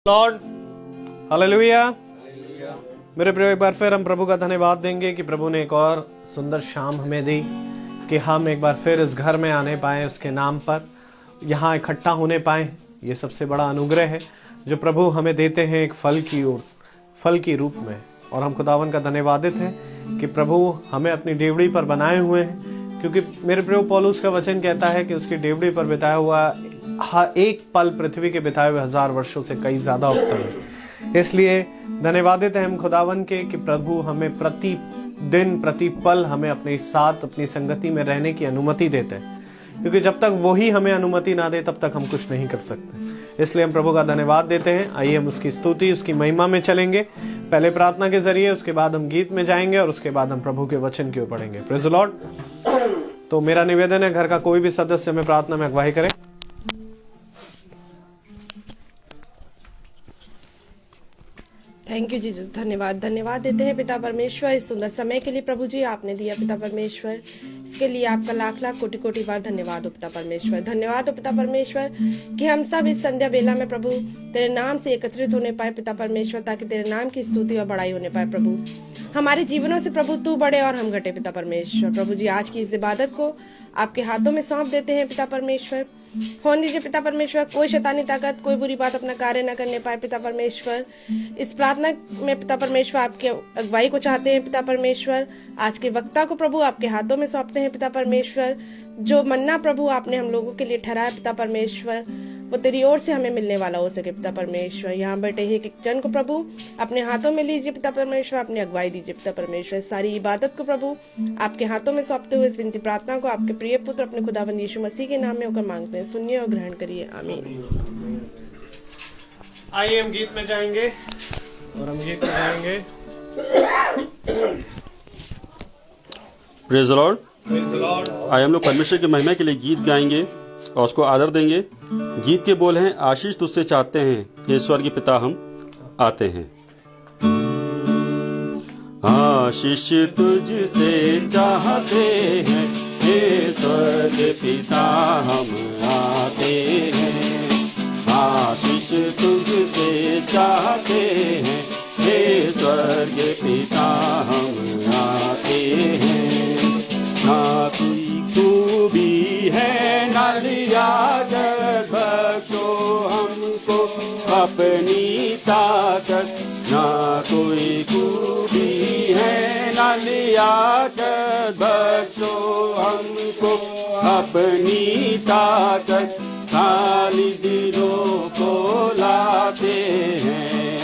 Lord hallelujah. मेरे प्रिय, एक बार फिर हम प्रभु का धन्यवाद देंगे कि प्रभु ने एक और सुंदर शाम हमें दी कि हम एक बार फिर इस घर में आने पाए, उसके नाम पर यहाँ इकट्ठा होने पाए। ये सबसे बड़ा अनुग्रह है जो प्रभु हमें देते हैं एक फल की रूप में। और हम खुदावन का धन्यवादित हैं कि प्रभु हमें अपनी डेवड़ी पर बनाए हुए हैं, क्योंकि मेरे प्रिय पौलुस का वचन कहता है कि उसकी डेवड़ी पर बिताया हुआ एक पल पृथ्वी के बिताए हुए 1000 वर्षों से कई ज्यादा उत्तम है। इसलिए धन्यवादित है हम खुदावन के कि प्रभु हमें प्रति दिन प्रति पल हमें अपने साथ अपनी संगति में रहने की अनुमति देते हैं, क्योंकि जब तक वो ही हमें अनुमति ना दे तब तक हम कुछ नहीं कर सकते। इसलिए हम प्रभु का धन्यवाद देते हैं। आइए हम उसकी स्तुति, उसकी महिमा में चलेंगे, पहले प्रार्थना के जरिए, उसके बाद हम गीत में जाएंगे और उसके बाद हम प्रभु के वचन की ओर पढ़ेंगे। Praise the Lord. तो मेरा निवेदन है, घर का कोई भी सदस्य हमें प्रार्थना में अगुवाई करे। Thank you Jesus. धन्यवाद देते हैं पिता परमेश्वर इस सुंदर समय के लिए। प्रभु जी आपने दिया पिता परमेश्वर, इसके लिए आपका लाख लाख कोटि कोटि बार धन्यवाद हो पिता परमेश्वर। धन्यवाद हो पिता परमेश्वर कि हम सब इस संध्या बेला में प्रभु तेरे नाम से एकत्रित होने पाए पिता परमेश्वर, ताकि तेरे नाम की स्तुति और बड़ाई होने पाए। प्रभु हमारे जीवनों से प्रभु तू बढ़े और हम घटे पिता परमेश्वर। प्रभु जी आज की इस इबादत को आपके हाथों में सौंप देते हैं पिता परमेश्वर। होने दीजिए पिता परमेश्वर, कोई शैतानी ताकत, कोई बुरी बात अपना कार्य न करने पाए पिता परमेश्वर। इस प्रार्थना में पिता परमेश्वर आपके अगुवाई को चाहते हैं पिता परमेश्वर। आज के वक्ता को प्रभु आपके हाथों में सौंपते हैं पिता परमेश्वर। जो मन्ना प्रभु आपने हम लोगों के लिए ठहराया पिता परमेश्वर, वो तेरी ओर से हमें मिलने वाला हो सके पिता परमेश्वर। यहाँ बैठे ही एक जन को प्रभु अपने हाथों में लीजिए पिता परमेश्वर, अपनी अगुवाई दीजिए पिता परमेश्वर। सारी इबादत को प्रभु आपके हाथों में सौंपते हुए इस विनती प्रार्थना को आपके प्रिय पुत्र अपने खुदावंद यीशु मसीह के नाम में होकर मांगते हैं। सुनिए और ग्रहण करिए, आमीन। आइए हम गीत में जाएंगे और हम गीत में जाएंगे। Praise the Lord. आइए हम लोग परमेश्वर की महिमा के लिए गीत गाएंगे और उसको आदर देंगे। गीत के बोल हैं, आशीष तुझसे चाहते हैं हे स्वर्गीय पिता, हम आते हैं। आशीष तुझसे चाहते हैं हे स्वर्गीय पिता, हम आते हैं। आशीष तुझसे चाहते हैं हे स्वर्गीय पिता, हम आते हैं। ना कोई खूबी है न लिया बख्शो हमको अपनी ताकत, ना कोई खूबी है न लिया बख्शो हमको अपनी ताकत। खाली दिलों को लाते हैं,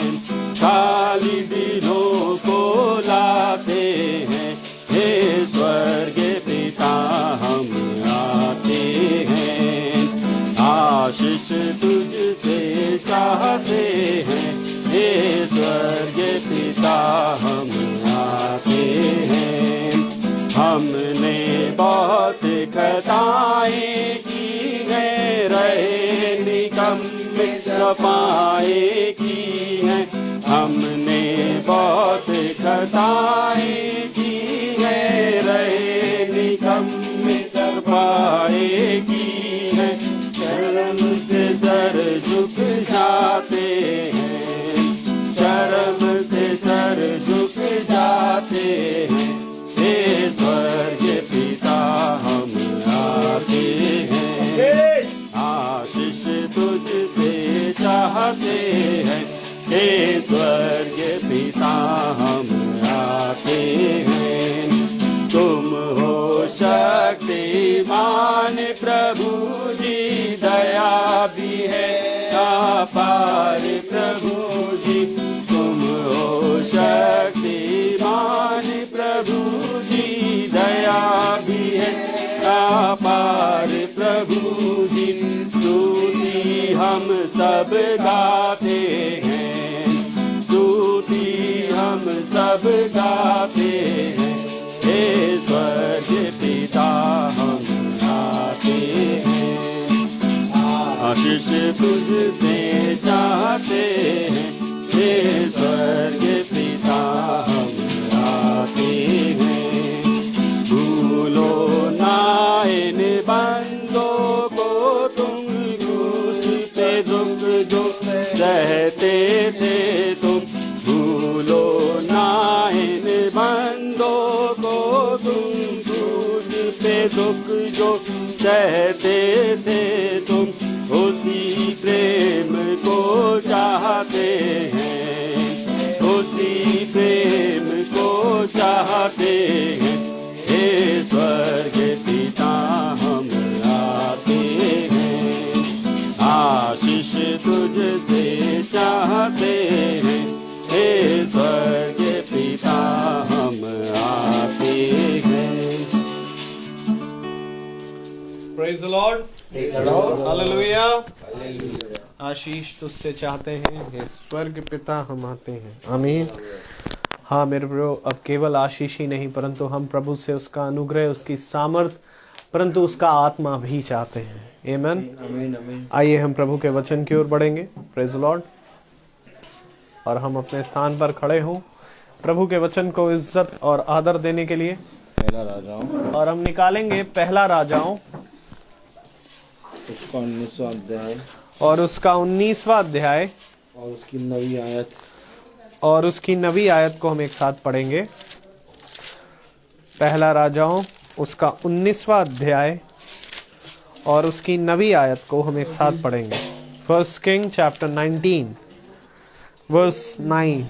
खाली दिलों को लाते हैं हे स्वर्गीय पिता, हम आते हैं। आशीष तुझसे चाहते हैं हे स्वर्गीय पिता, हम आते हैं। हमने बहुत खताएं की हैं, रहे निकम्मे पाए की हैं। हमने बहुत खताएं की हैं, रहे निकम्मे पाए की हैं। शर्म से सर झुक जाते हैं, शर्म से सर झुक जाते हैं हे स्वर्गीय पिता, हम आते हैं। आशीष तुझसे चाहते हैं हे स्वर्गीय पिता, हम आते हैं। तुम हो शक्तिमान प्रभु जी, दया भी है अपार प्रभु जी। तुम हो शक्तिमान प्रभु जी, दया भी है अपार प्रभु जी। स्तुति हम सब गाते हैं, स्तुति हम सब गाते हैं हे स्वर्गीय पिता, हम आते हैं। आशीष तुझसे चाहते हैं हे स्वर्गीय पिता, हम आते हैं। भूलो ना इन बंदों को तुम क्रूस पे दुख जो सहते कहते थे तुम भूलो ना इन बंदों को, तुम क्रूस पे दुख जो सहते थे तुम उसी प्रेम को चाहते हैं, उसी प्रेम को चाहते हैं। हे स्वर्ग पिता हम आते हैं, आशीष तुझसे चाहते हैं। हे स्वर्ग पिता हम आते हैं। Praise the lord, hallelujah. आशीष तुझसे चाहते हैं, हे स्वर्ग पिता हम आते हैं। आमीन। हाँ मेरे प्रियो, अब केवल आशीष ही नहीं परंतु हम प्रभु से उसका अनुग्रह, उसकी सामर्थ, परंतु उसका आत्मा भी चाहते हैं। आमीन। आइए हम प्रभु के वचन की ओर बढ़ेंगे। Praise the Lord. और हम अपने स्थान पर खड़े हों प्रभु के वचन को इज्जत और आदर देने के लिए। पहला राजाओं और हम निकालेंगे पहला राजाओं उसका 19वां अध्याय और उसका 19वां अध्याय और उसकी 9वीं आयत। और उसकी 9वीं आयत को हम एक साथ पढ़ेंगे। पहला राजाओं उसका 19वां अध्याय और उसकी 9वीं आयत को हम एक साथ पढ़ेंगे। First king chapter 19 verse 9।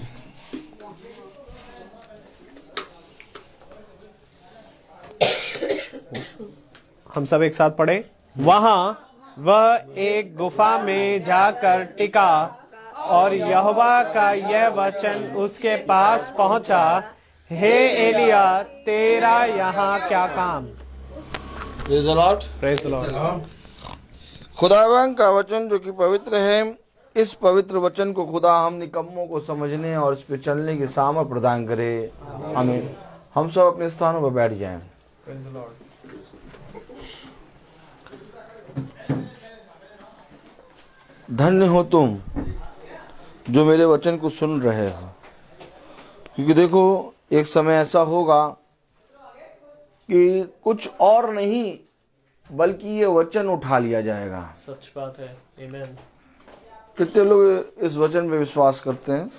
हम सब एक साथ पढ़े। वहां वह एक गुफा में जाकर टिका और यहोवा का यह वचन उसके पास पहुंचा, हे एलिया तेरा यहाँ क्या काम। Praise the Lord. Praise the Lord. खुदावन का वचन जो कि पवित्र है, इस पवित्र वचन को खुदा हम निकम्मों को समझने और इस पे चलने की सामर्थ प्रदान करे। आमीन। हम सब अपने स्थानों पर बैठ जाएं। Praise the Lord. धन्य हो तुम जो मेरे वचन को सुन रहे हो, क्योंकि देखो एक समय ऐसा होगा कि कुछ और नहीं बल्कि ये वचन उठा लिया जाएगा। सच बात है। आमीन। कितने लोग इस वचन पे विश्वास करते हैं?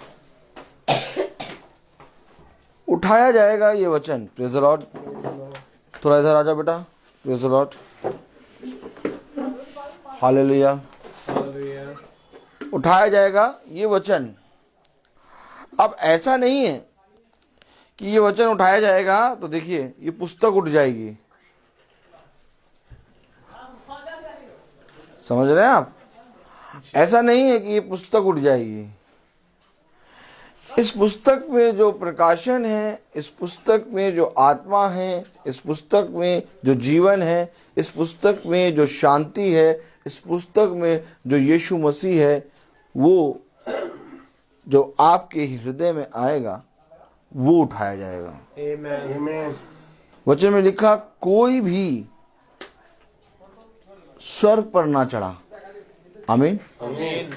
उठाया जाएगा ये वचन। Praise the Lord. थोड़ा इधर आ जा बेटा। Praise the lord. हालेलुया। उठाया जाएगा ये वचन। अब ऐसा नहीं है कि ये वचन उठाया जाएगा तो देखिए ये पुस्तक उठ जाएगी। समझ रहे हैं आप? ऐसा नहीं है कि ये पुस्तक उठ जाएगी। इस पुस्तक में जो प्रकाशन है, इस पुस्तक में जो आत्मा है, इस पुस्तक में जो जीवन है, इस पुस्तक में जो शांति है, इस पुस्तक में जो यीशु मसीह है, वो जो आपके हृदय में आएगा वो उठाया जाएगा। आमीन। वचन में लिखा, कोई भी स्वर्ग पर ना चढ़ा। आमीन। आमीन।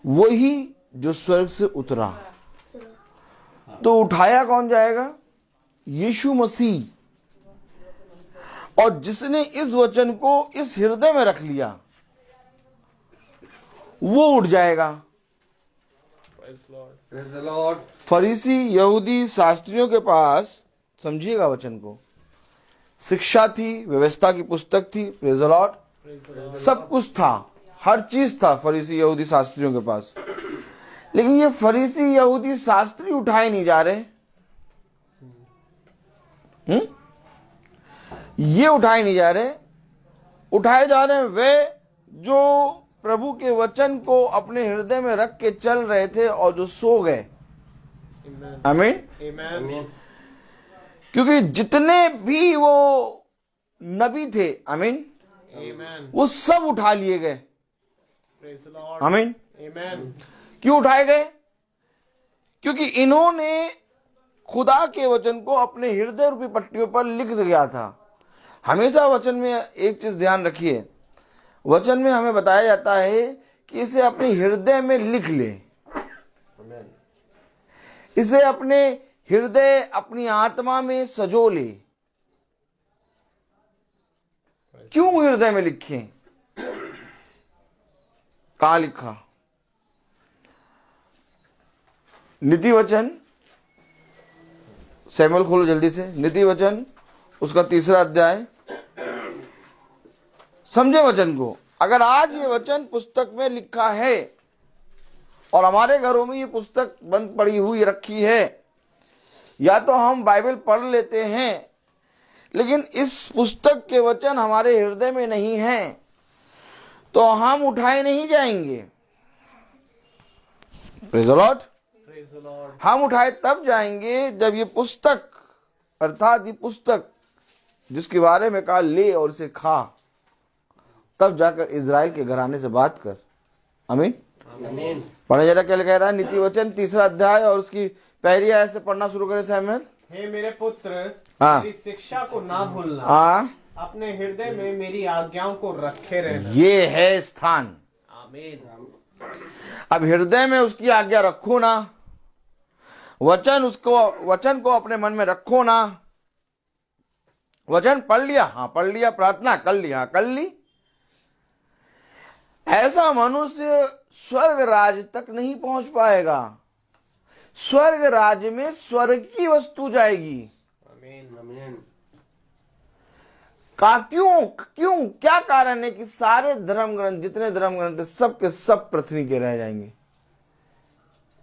वही जो स्वर्ग से उतरा। तो उठाया कौन जाएगा? यीशु मसीह। और जिसने इस वचन को इस हृदय में रख लिया वो उठ जाएगा। फरीसी यहूदी शास्त्रियों के पास, समझिएगा वचन को, शिक्षा थी, व्यवस्था की पुस्तक थी। Praise the Lord. सब कुछ था, हर चीज था फरीसी यहूदी शास्त्रियों के पास। लेकिन ये फरीसी यहूदी शास्त्री उठाए नहीं जा रहे। ये उठाए नहीं जा रहे। उठाए जा रहे हैं वे जो प्रभु के वचन को अपने हृदय में रख के चल रहे थे और जो सो गए। आमीन। आमीन। क्योंकि जितने भी वो नबी थे, आमीन, आमीन। वो सब उठा लिए गए। Praise the Lord. आमीन। आमीन। क्यों उठाए गए? क्योंकि इन्होंने खुदा के वचन को अपने हृदय रूपी पट्टियों पर लिख दिया था। हमेशा वचन में एक चीज ध्यान रखिए, वचन में हमें बताया जाता है कि इसे अपने हृदय में लिख ले। इसे अपने हृदय, अपनी आत्मा में सजो ले। क्यों हृदय में लिखे? कहां लिखा? नीति वचन, सैमुएल खोलो जल्दी से, नीति वचन उसका 3 अध्याय। समझे वचन को। अगर आज ये वचन पुस्तक में लिखा है और हमारे घरों में ये पुस्तक बंद पड़ी हुई रखी है, या तो हम बाइबल पढ़ लेते हैं लेकिन इस पुस्तक के वचन हमारे हृदय में नहीं है, तो हम उठाए नहीं जाएंगे। Praise the Lord. हम उठाए तब जाएंगे जब ये पुस्तक, अर्थात ये पुस्तक जिसके बारे में कहा ले और इसे खा, तब जाकर इज़राइल के घराने से बात कर। आमीन। पढ़े जरा क्या कह रहा है। नीति वचन 3 अध्याय और उसकी पहली आयत से पढ़ना शुरू करें सैमुएल। हे मेरे पुत्र, हाँ। मेरी शिक्षा को ना भूलना, हाँ, अपने हृदय में मेरी आज्ञाओं को रखे रहना। ये है स्थान। आमीन। अब हृदय में उसकी आज्ञा रखो ना, वचन को अपने मन में रखो ना। वचन पढ़ लिया, हाँ पढ़ लिया, प्रार्थना कर ली, हाँ कर ली। ऐसा मनुष्य स्वर्ग राज तक नहीं पहुंच पाएगा। स्वर्ग राज्य में स्वर्ग की वस्तु जाएगी। आमीन। क्यों क्या कारण है कि सारे धर्म ग्रंथ, जितने धर्म ग्रंथ है, सब के सब पृथ्वी के रह जाएंगे।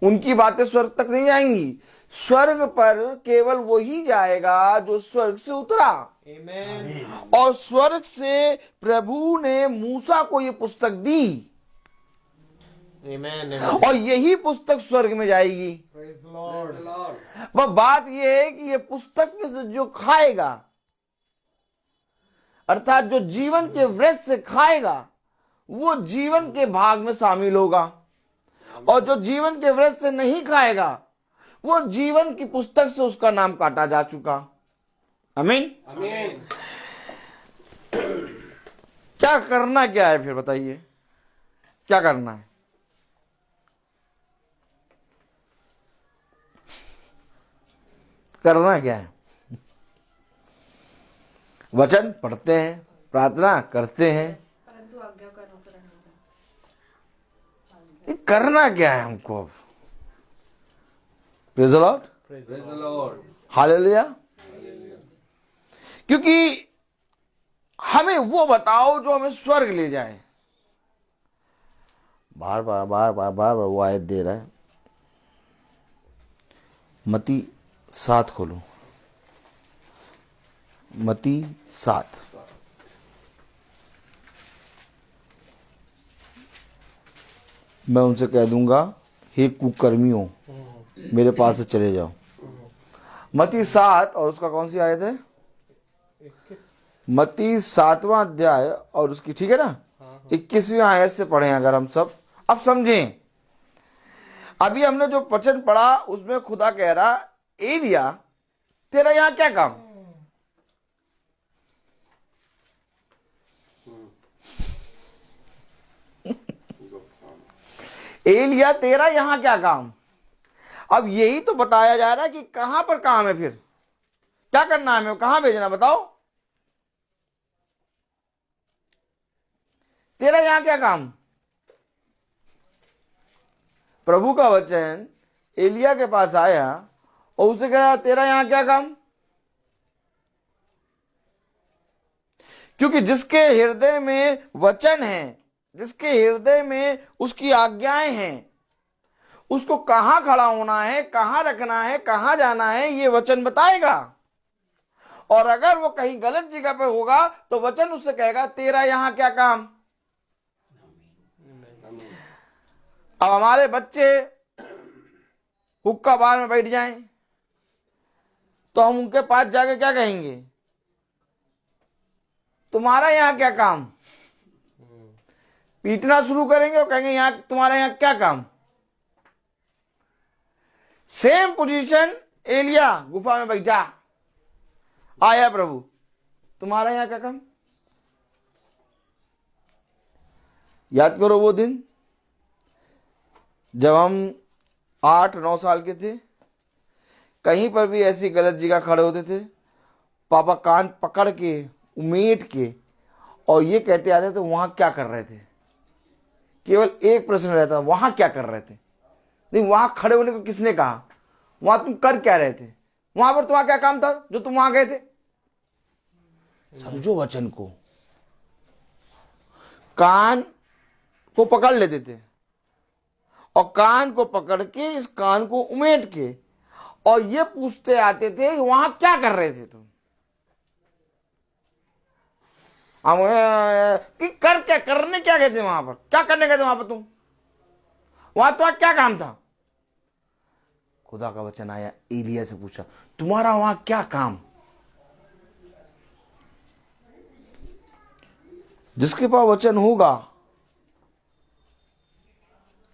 उनकी बातें स्वर्ग तक नहीं जाएंगी। स्वर्ग पर केवल वही जाएगा जो स्वर्ग से उतरा। आमीन। और स्वर्ग से प्रभु ने मूसा को ये पुस्तक दी, आमीन। और यही पुस्तक स्वर्ग में जाएगी। Praise Lord. वह बात यह है कि ये पुस्तक में से जो खाएगा, अर्थात जो जीवन के वृक्ष से खाएगा, वो जीवन के भाग में शामिल होगा, और जो जीवन के वृक्ष से नहीं खाएगा, वो जीवन की पुस्तक से उसका नाम काटा जा चुका। आमीन। आमीन। क्या करना क्या है फिर बताइए, क्या करना है? करना क्या है? वचन पढ़ते हैं, प्रार्थना करते हैं, ये करना क्या है हमको? Praise the Lord. Praise the lord. Hallelujah. क्योंकि हमें वो बताओ जो हमें स्वर्ग ले जाए। बार बार वो आयत दे रहा है। मत्ती 7 खोलो, मत्ती 7। मैं उनसे कह दूंगा, हे कुकर्मियों, मेरे पास से चले जाओ। मत्ती 7 और उसका कौन सी आयत है? मत्ती 7वां अध्याय और उसकी, ठीक है ना, 21वीं आयत से पढ़ें अगर हम सब। अब समझें, अभी हमने जो वचन पढ़ा उसमें खुदा कह रहा, एलिया तेरा यहां क्या काम? एलिया तेरा यहां क्या काम? अब यही तो बताया जा रहा है कि कहां पर काम है, फिर क्या करना है, हमें कहां भेजना, बताओ। तेरा यहां क्या काम? प्रभु का वचन एलिया के पास आया और उसे कहा, तेरा यहां क्या काम? क्योंकि जिसके हृदय में वचन है, जिसके हृदय में उसकी आज्ञाएं हैं, उसको कहां खड़ा होना है, कहां रखना है, कहां जाना है, ये वचन बताएगा। और अगर वो कहीं गलत जगह पे होगा तो वचन उससे कहेगा, तेरा यहां क्या काम? अब हमारे बच्चे हुक्का बार में बैठ जाएं तो हम उनके पास जाके क्या कहेंगे? तुम्हारा यहां क्या काम? पीटना शुरू करेंगे और कहेंगे, यहां तुम्हारा यहां क्या काम? सेम पोजीशन, एलिया गुफा में बैठा, आया प्रभु, तुम्हारा यहां क्या काम? याद करो वो दिन जब हम 8-9 साल के थे, कहीं पर भी ऐसी गलत जगह खड़े होते थे, पापा कान पकड़ के उमेट के और ये कहते आते थे, वहां क्या कर रहे थे? केवल एक प्रश्न रहता, वहां क्या कर रहे थे? नहीं, वहां खड़े होने को किसने कहा? वहां तुम कर क्या रहे थे? वहां पर तुम्हारा क्या काम था जो तुम वहां गए थे? समझो वचन को। कान को पकड़ लेते थे और कान को पकड़ के इस कान को उमेट के और ये पूछते आते थे वहां क्या कर रहे थे तुम? कि कर क्या, करने क्या गए थे वहां पर? क्या करने गए थे वहां पर तुम? वहां तुम्हारा क्या काम था? खुदा का वचन आया, एलिया से पूछा तुम्हारा वहां क्या काम? जिसके पास वचन होगा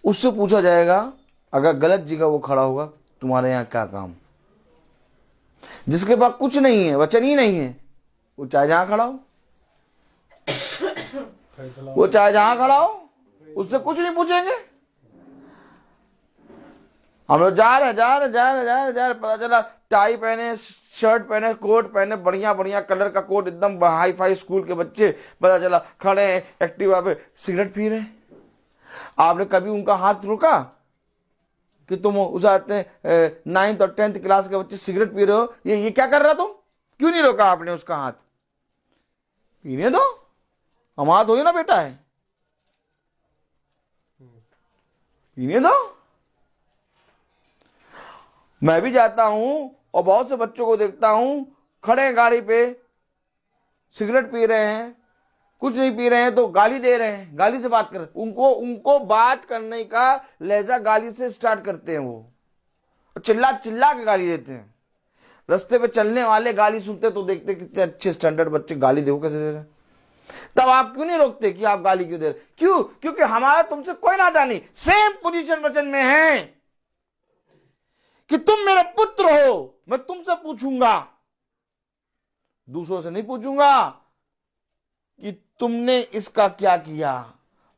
उससे पूछा जाएगा, अगर गलत जगह वो खड़ा होगा, तुम्हारे यहां क्या काम? जिसके पास कुछ नहीं है, वचन ही नहीं है, वो चाहे जहां खड़ा हो, वो चाहे जहां खड़ा हो, उससे कुछ नहीं पूछेंगे। हम लोग जा रहे, पता चला टाई पहने, शर्ट पहने, कोट पहने, बढ़िया बढ़िया कलर का कोट, एकदम हाई फाई स्कूल के बच्चे, पता चला खड़े हैं एक्टिवा पे, सिगरेट पी रहे हैं। आपने कभी उनका हाथ रोका कि तुम उस आते 9th और 10th क्लास के बच्चे सिगरेट पी रहे हो, ये क्या कर रहा तुम? क्यों नहीं रोका आपने उसका हाथ? पीने दो, हमारा थोड़ी ना बेटा है, पीने दो। मैं भी जाता हूं और बहुत से बच्चों को देखता हूं खड़े हैं गाड़ी पे, सिगरेट पी रहे हैं, कुछ नहीं पी रहे हैं तो गाली दे रहे हैं, गाली से बात कर रहे हैं। उनको बात करने का लहजा गाली से स्टार्ट करते हैं, वो चिल्ला चिल्ला के गाली देते हैं। रास्ते पे चलने वाले गाली सुनते तो देखते कितने अच्छे स्टैंडर्ड बच्चे गाली देखो कैसे दे रहे हैं। तब आप क्यों नहीं रोकते कि आप गाली क्यों दे रहे? क्यों? क्योंकि हमारा तुमसे कोई नाता नहीं। सेम पोजीशन वचन में है कि तुम मेरे पुत्र हो, मैं तुमसे पूछूंगा, दूसरों से नहीं पूछूंगा कि तुमने इसका क्या किया।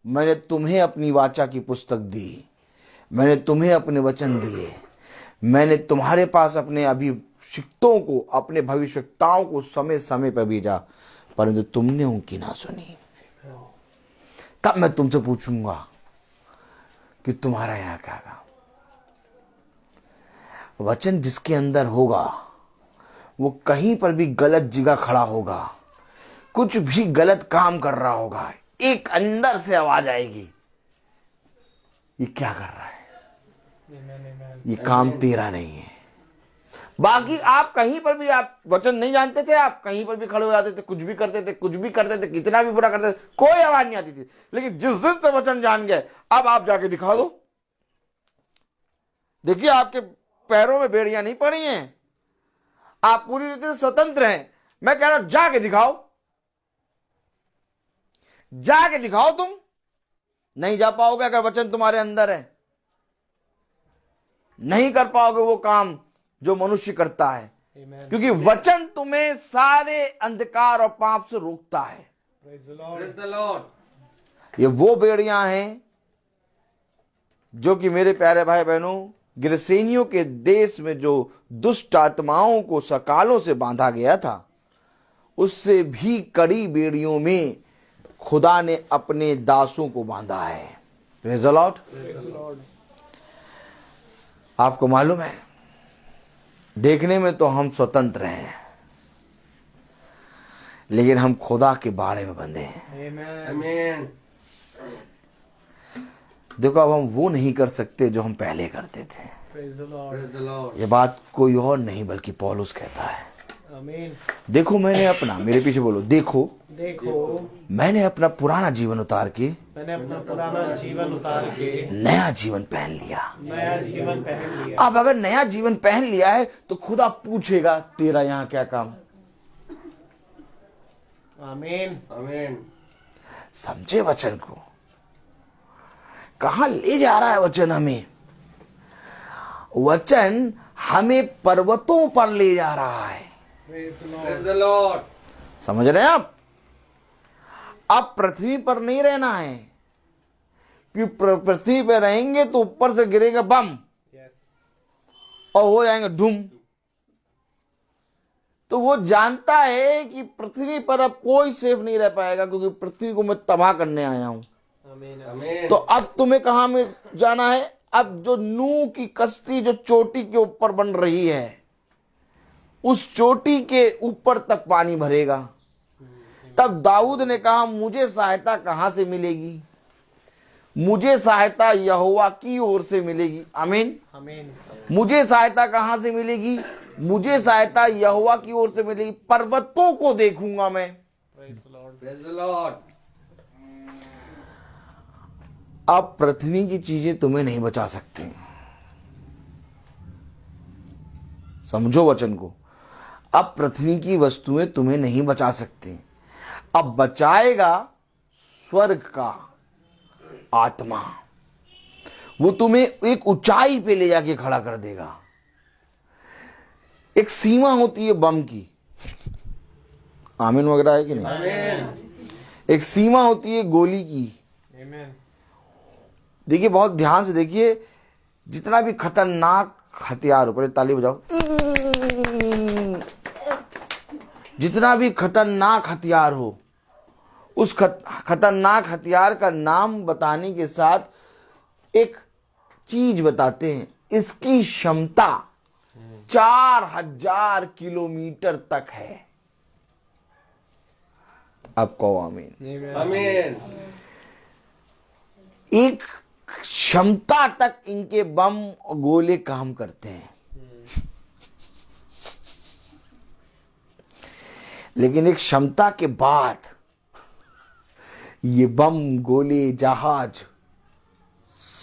मैंने तुम्हें अपनी वाचा की पुस्तक दी, मैंने तुम्हें अपने वचन दिए, मैंने तुम्हारे पास अपने अभिषिक्तों को, अपने भविष्यवक्ताओं को समय समय पर भेजा, परंतु तुमने उनकी ना सुनी। तब मैं तुमसे पूछूंगा कि तुम्हारा यहां क्या काम? वचन जिसके अंदर होगा वो कहीं पर भी गलत जगह खड़ा होगा, कुछ भी गलत काम कर रहा होगा, एक अंदर से आवाज आएगी, ये क्या कर रहा है, ये काम तेरा नहीं है। बाकी आप कहीं पर भी, आप वचन नहीं जानते थे, आप कहीं पर भी खड़े हो जाते थे, कुछ भी करते थे, कितना भी बुरा करते थे, कोई आवाज नहीं आती थी। लेकिन जिस दिन से वचन जान गए, अब आप जाके दिखा दो। देखिए, आपके पैरों में बेड़ियां नहीं पड़ी हैं, आप पूरी रीति से स्वतंत्र हैं। मैं कह रहा हूं जाके दिखाओ, जाके दिखाओ। तुम नहीं जा पाओगे अगर वचन तुम्हारे अंदर है, नहीं कर पाओगे वो काम जो मनुष्य करता है, क्योंकि वचन तुम्हें सारे अंधकार और पाप से रोकता है। ये वो बेड़ियां हैं जो कि मेरे प्यारे भाई बहनों, गिरसेनियों के देश में जो दुष्ट आत्माओं को सकालों से बांधा गया था, उससे भी कड़ी बेड़ियों में खुदा ने अपने दासों को बांधा है। Praise the Lord. आपको मालूम है, देखने में तो हम स्वतंत्र हैं, लेकिन हम खुदा के बाड़े में बंधे हैं। आमीन। देखो, अब हम वो नहीं कर सकते जो हम पहले करते थे। ये बात कोई और नहीं बल्कि पौलुस कहता है। आमीन। देखो, मैंने अपना, मेरे पीछे बोलो, देखो मैंने अपना पुराना जीवन उतार के, नया जीवन पहन लिया। अब अगर नया जीवन पहन लिया है तो खुदा पूछेगा तेरा यहां क्या काम? आमीन। आमीन। समझे वचन को? कहां ले जा रहा है वचन हमें? वचन हमें पर्वतों पर ले जा रहा है। समझ रहे हैं आप? अब पृथ्वी पर नहीं रहना है, क्योंकि पृथ्वी पर रहेंगे तो ऊपर से गिरेगा बम और हो जाएंगे धूम। तो वो जानता है कि पृथ्वी पर अब कोई सेफ नहीं रह पाएगा, क्योंकि पृथ्वी को मैं तबाह करने आया हूं। तो अब तुम्हें कहां में जाना है? अब जो नूह की कश्ती जो चोटी के ऊपर बन रही है, उस चोटी के ऊपर तक पानी भरेगा। तब दाऊद ने कहा, मुझे सहायता कहां से मिलेगी? मुझे सहायता यहोवा की ओर से मिलेगी। आमीन। आमीन। मुझे सहायता कहां से मिलेगी? मुझे सहायता यहोवा की ओर से मिलेगी। पर्वतों को देखूंगा मैं। Praise the Lord. अब पृथ्वी की चीजें तुम्हें नहीं बचा सकती। समझो वचन को। अब पृथ्वी की वस्तुएं तुम्हें नहीं बचा सकती। अब बचाएगा स्वर्ग का आत्मा। वो तुम्हें एक ऊंचाई पे ले जाके खड़ा कर देगा। एक सीमा होती है बम की। आमीन वगैरह है कि नहीं? आमीन। एक सीमा होती है गोली की। आमीन। देखिए, बहुत ध्यान से देखिए, जितना भी खतरनाक हथियार हो, पहले ताली बजाओ, जितना भी खतरनाक हथियार हो, उस खतरनाक हथियार का नाम बताने के साथ एक चीज बताते हैं, इसकी क्षमता 4000 किलोमीटर तक है। अब कहो आमीन। आमीन। एक क्षमता तक इनके बम और गोले काम करते हैं, लेकिन एक क्षमता के बाद ये बम गोले जहाज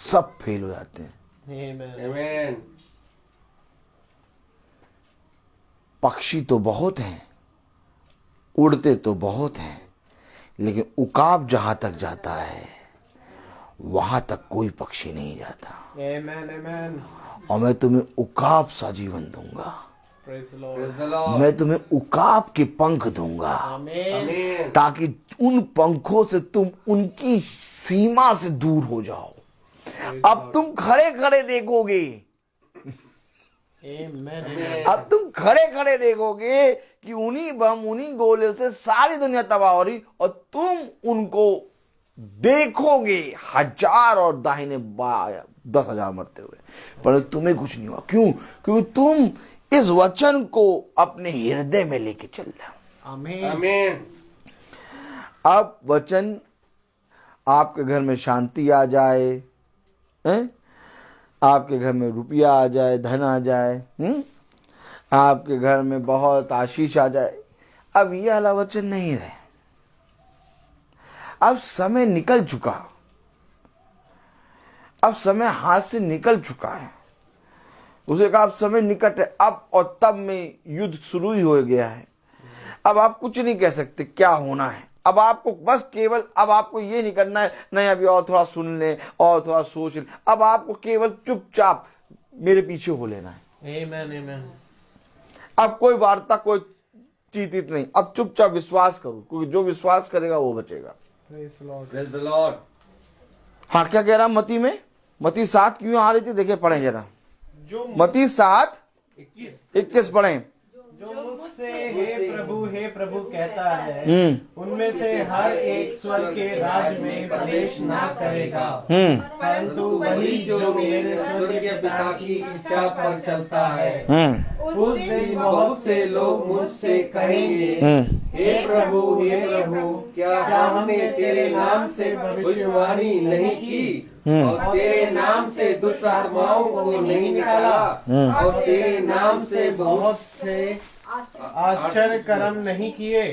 सब फेल हो जाते हैं। आमीन। पक्षी तो बहुत हैं, उड़ते तो बहुत हैं, लेकिन उकाब जहां तक जाता है वहां तक कोई पक्षी नहीं जाता। आमीन। आमीन। और मैं तुम्हें उकाब सा जीवन दूंगा। Praise the Lord. मैं तुम्हें उकाब के पंख दूंगा, आमीन। ताकि उन पंखों से तुम उनकी सीमा से दूर हो जाओ। अब तुम खड़े खड़े देखोगे, आमीन। अब तुम खड़े खड़े देखोगे कि उन्हीं बम उन्हीं गोले से सारी दुनिया तबाह हो रही, और तुम उनको देखोगे 1000 और दाहिने बाएं 10,000 मरते हुए, पर तुम्हें कुछ नहीं हुआ। क्यों? क्योंकि तुम इस वचन को अपने हृदय में लेके चल रहे हो। आमीन। आमीन। अब वचन आपके घर में शांति आ जाए, हैं? आपके घर में रुपया आ जाए, धन आ जाए, आपके घर में बहुत आशीष आ जाए। अब ये वाला वचन नहीं रहे। अब समय निकल चुका, अब समय हाथ से निकल चुका है। उसे कहा अब समय निकट है, अब और तब में युद्ध शुरू ही हो गया है। अब आप कुछ नहीं कह सकते क्या होना है। अब आपको बस केवल, अब आपको ये नहीं करना है नहीं अभी और थोड़ा सुन ले और थोड़ा सोच ले। अब आपको केवल चुपचाप मेरे पीछे हो लेना है। आमीन। आमीन। अब कोई वार्ता, कोई चीतित नहीं। अब चुपचाप विश्वास करो, क्योंकि जो विश्वास करेगा वो बचेगा। Praise the Lord. हाँ, क्या कह रहा मती में? मती 7 क्यों आ रही थी? देखिए, पढ़े जरा। मती 7:21 पढ़े। जो मुझसे हे प्रभु कहता है, उनमें से हर एक स्वर्ग के राज में प्रवेश ना करेगा, परंतु वही जो मेरे स्वर्ग के पिता की इच्छा पर चलता है। उस दिन बहुत से लोग मुझसे कहेंगे, हे प्रभु, क्या हमने तेरे नाम से भविष्यवाणी नहीं की, और तेरे नाम से दुष्ट आत्माओं को नहीं निकाला, और तेरे नाम से बहुत से आश्चर्य कर्म नहीं किए,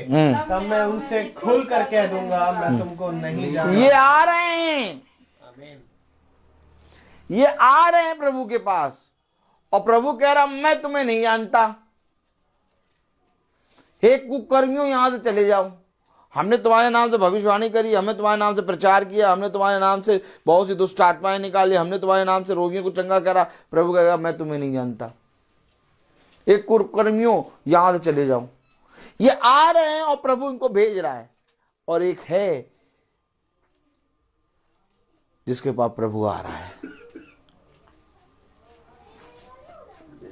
तब मैं उनसे खुल कर कह दूंगा, मैं तुमको नहीं जानता। ये आ रहे हैं, आमीन। ये आ रहे हैं प्रभु के पास, और प्रभु कह रहा मैं तुम्हें नहीं जानता। हे कुकर्मियों, यहां से चले जाओ। हमने तुम्हारे नाम से भविष्यवाणी करी, हमने तुम्हारे नाम से प्रचार किया, हमने तुम्हारे नाम से बहुत सी दुष्ट आत्माएं निकाली, हमने तुम्हारे नाम से रोगियों को चंगा करा। प्रभु कहेगा मैं तुम्हें नहीं जानता। एक कुकर्मियों, यहां से चले जाओ। ये आ रहे हैं और प्रभु इनको भेज रहा है। और एक है जिसके पास प्रभु आ रहा है।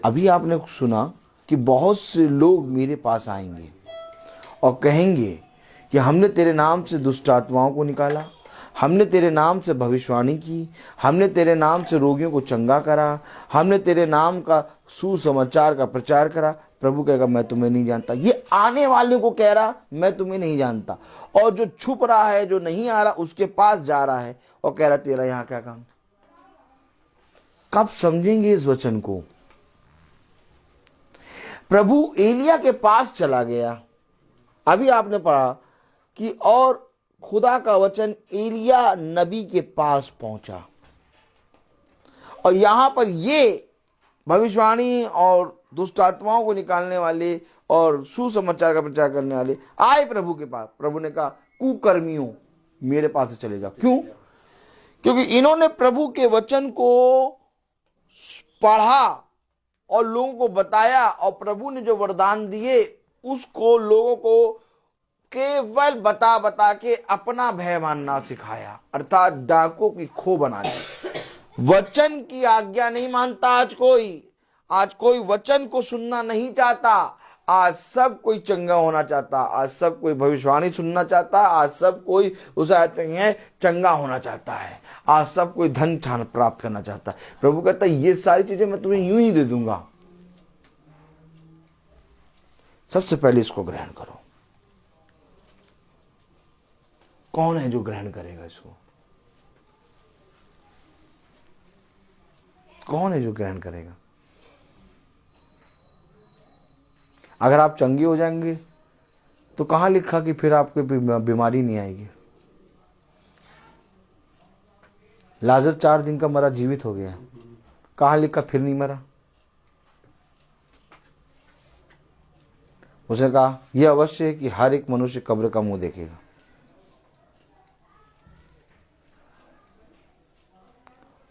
अभी आपने सुना कि बहुत से लोग मेरे पास आएंगे और कहेंगे कि हमने तेरे नाम से दुष्ट आत्माओं को निकाला, हमने तेरे नाम से भविष्यवाणी की, हमने तेरे नाम से रोगियों को चंगा करा, हमने तेरे नाम का सुसमाचार का प्रचार करा। प्रभु कहेगा मैं तुम्हें नहीं जानता। ये आने वाले को कह रहा मैं तुम्हें नहीं जानता, और जो छुप रहा है, जो नहीं आ रहा, उसके पास जा रहा है और कह रहा तेरा यहां क्या काम। कब समझेंगे इस वचन को? प्रभु एलिया के पास चला गया, अभी आपने पढ़ा कि और खुदा का वचन एलिया नबी के पास पहुंचा, और यहां पर ये भविष्यवाणी और दुष्ट आत्माओं को निकालने वाले और सुसमाचार का प्रचार करने वाले आए प्रभु के पास। प्रभु ने कहा कुकर्मियों मेरे पास से चले जाओ। क्यों? क्योंकि इन्होंने प्रभु के वचन को पढ़ा और लोगों को बताया, और प्रभु ने जो वरदान दिए उसको लोगों को केवल बता बता के अपना भय मानना सिखाया, अर्थात डाकों की खो बना दी। वचन की आज्ञा नहीं मानता आज कोई वचन को सुनना नहीं चाहता। आज सब कोई चंगा होना चाहता, आज सब कोई भविष्यवाणी सुनना चाहता, आज सब कोई उसे आते हैं चंगा होना चाहता है, आज सब कोई धन ठान प्राप्त करना चाहता है। प्रभु कहता है ये सारी चीजें मैं तुम्हें यूं ही दे दूंगा, सबसे पहले इसको ग्रहण करो। कौन है जो ग्रहण करेगा इसको? कौन है जो ग्रहण करेगा? अगर आप चंगे हो जाएंगे तो कहां लिखा कि फिर आपको बीमारी नहीं आएगी? लाजर 4 दिन का मरा जीवित हो गया, कहां लिखा फिर नहीं मरा? उसने कहा यह अवश्य है कि हर एक मनुष्य कब्र का मुंह देखेगा।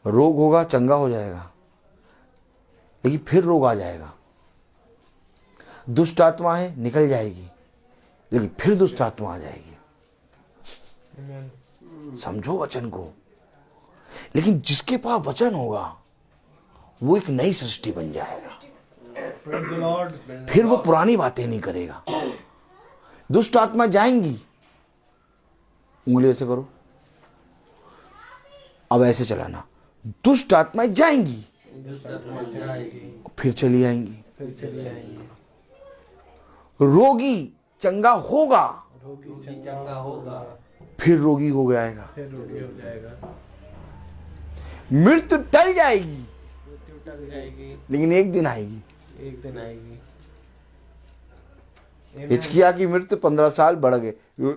रोग होगा, चंगा हो जाएगा, लेकिन फिर रोग आ जाएगा। दुष्ट आत्मा है, निकल जाएगी, लेकिन फिर दुष्ट आत्मा आ जाएगी। समझो वचन को। लेकिन जिसके पास वचन होगा वो एक नई सृष्टि बन जाएगा, फिर वो पुरानी बातें नहीं करेगा। दुष्ट आत्मा जाएंगी, उंगली ऐसे करो, अब ऐसे चलाना। दुष्ट आत्माएं जाएंगी, फिर चली आएंगी। रोगी चंगा होगा, फिर रोगी हो जाएगा। मृत्यु टल जाएगी, लेकिन एक दिन आएगी। हिचकिया की मृत्यु 15 साल बढ़ गए,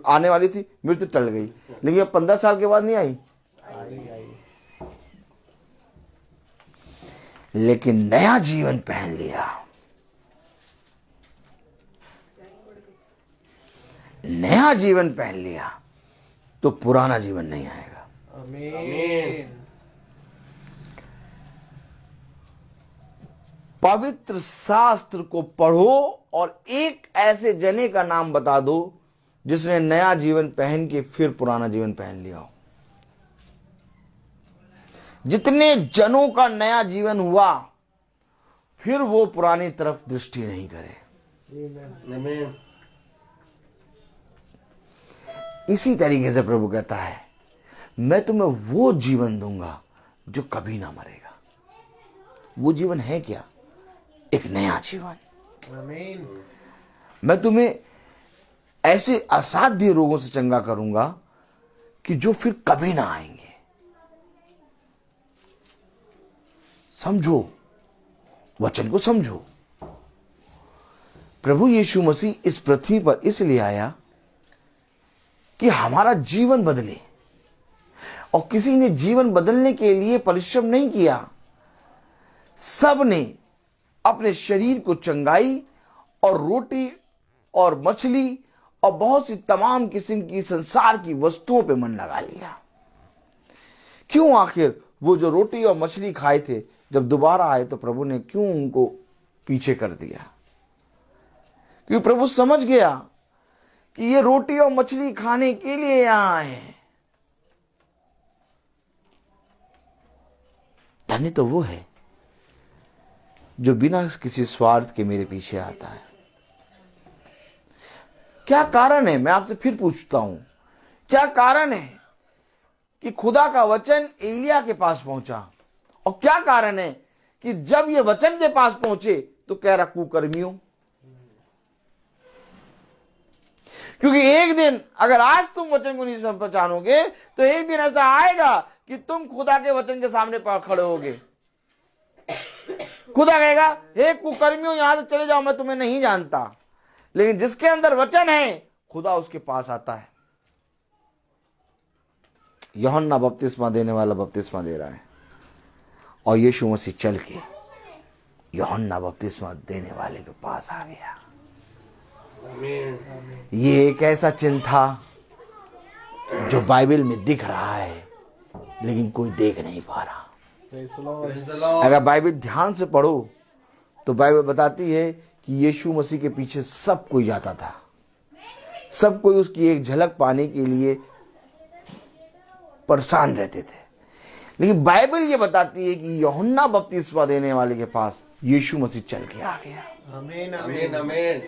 आने वाली थी, मृत्यु टल गई, लेकिन अब 15 साल के बाद नहीं आई। लेकिन नया जीवन पहन लिया, नया जीवन पहन लिया तो पुराना जीवन नहीं आएगा। आमीन। पवित्र शास्त्र को पढ़ो और एक ऐसे जने का नाम बता दो जिसने नया जीवन पहन के फिर पुराना जीवन पहन लिया हो। जितने जनों का नया जीवन हुआ, फिर वो पुरानी तरफ दृष्टि नहीं करे। आमीन। इसी तरीके से प्रभु कहता है मैं तुम्हें वो जीवन दूंगा जो कभी ना मरेगा। वो जीवन है क्या? एक नया जीवन। आमीन। मैं तुम्हें ऐसे असाध्य रोगों से चंगा करूंगा कि जो फिर कभी ना आएंगे। समझो, वचन को समझो। प्रभु यीशु मसीह इस पृथ्वी पर इसलिए आया कि हमारा जीवन बदले, और किसी ने जीवन बदलने के लिए परिश्रम नहीं किया। सब ने अपने शरीर को चंगाई और रोटी और मछली और बहुत सी तमाम किस्म की संसार की वस्तुओं पे मन लगा लिया। क्यों? आखिर वो जो रोटी और मछली खाए थे, जब दोबारा आए तो प्रभु ने क्यों उनको पीछे कर दिया? क्योंकि प्रभु समझ गया कि ये रोटी और मछली खाने के लिए यहां आए हैं। धन्य तो वो है जो बिना किसी स्वार्थ के मेरे पीछे आता है। क्या कारण है? मैं आपसे फिर पूछता हूं, क्या कारण है कि खुदा का वचन एलिया के पास पहुंचा। और क्या कारण है कि जब ये वचन के पास पहुंचे तो कह रहा कुकर्मियों। क्योंकि एक दिन अगर आज तुम वचन को नहीं पहचानोगे तो एक दिन ऐसा आएगा कि तुम खुदा के वचन के सामने खड़े होगे। खुदा कहेगा हे कुकर्मियों यहां से चले जाओ, मैं तुम्हें नहीं जानता। लेकिन जिसके अंदर वचन है खुदा उसके पास आता है। यूहन्ना बपतिस्मा देने वाला बपतिस्मा दे रहा है और यीशु मसीह चल के यूहन्ना बपतिस्मा देने वाले के पास आ गया। ये एक ऐसा चिन्ह था जो बाइबल में दिख रहा है लेकिन कोई देख नहीं पा रहा। अगर बाइबल ध्यान से पढ़ो तो बाइबल बताती है कि यीशु मसीह के पीछे सब कोई जाता था। सब कोई उसकी एक झलक पाने के लिए परेशान रहते थे। लेकिन बाइबल ये बताती है कि यूहन्ना बपतिस्मा देने वाले के पास यीशु मसीह चल के आ गया। आमीन आमीन आमीन।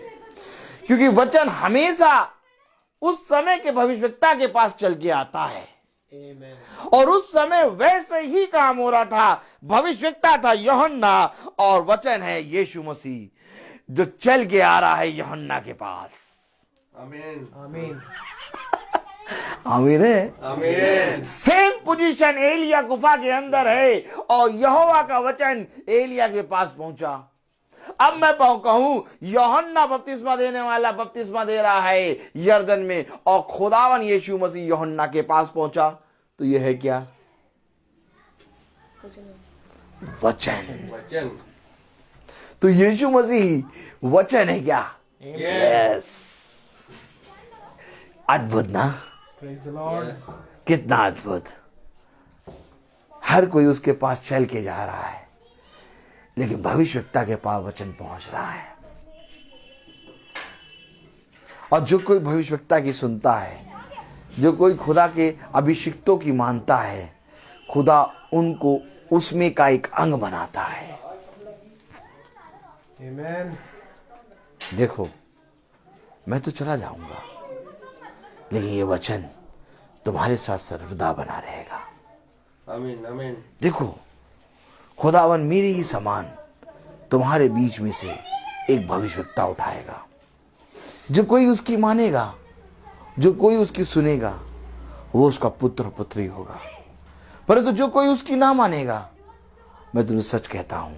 क्योंकि वचन हमेशा उस समय के भविष्यवक्ता के पास चल के आता है और उस समय वैसे ही काम हो रहा था। भविष्यवक्ता था यूहन्ना और वचन है यीशु मसीह जो चल के आ रहा है यूहन्ना के पास। आमीन आमीन आमीन है। आमीन। सेम पोजीशन एलिया गुफा के अंदर है और यहोवा का वचन एलिया के पास पहुंचा। अब मैं कहूं यूहन्ना बपतिस्मा देने वाला बपतिस्मा दे रहा है यरदन में और खुदावन यीशु मसीह यूहन्ना के पास पहुंचा तो यह है क्या? वचन। वचन। तो यीशु मसीह वचन है क्या? यस। अद्भुत ना? Praise the Lord. कितना अद्भुत। हर कोई उसके पास चल के जा रहा है लेकिन भविष्यवक्ता के पास वचन पहुंच रहा है। और जो कोई भविष्यवक्ता की सुनता है, जो कोई खुदा के अभिषिक्तों की मानता है, खुदा उनको उसमें का एक अंग बनाता है। Amen. देखो मैं तो चला जाऊंगा लेकिन ये वचन तुम्हारे साथ सर्वदा बना रहेगा। आमीन आमीन। देखो खुदावन मेरे ही समान तुम्हारे बीच में से एक भविष्यवक्ता उठाएगा। जो कोई उसकी मानेगा, जो कोई उसकी सुनेगा, वो उसका पुत्र पुत्री होगा। परंतु जो कोई उसकी ना मानेगा, मैं तुम्हें सच कहता हूं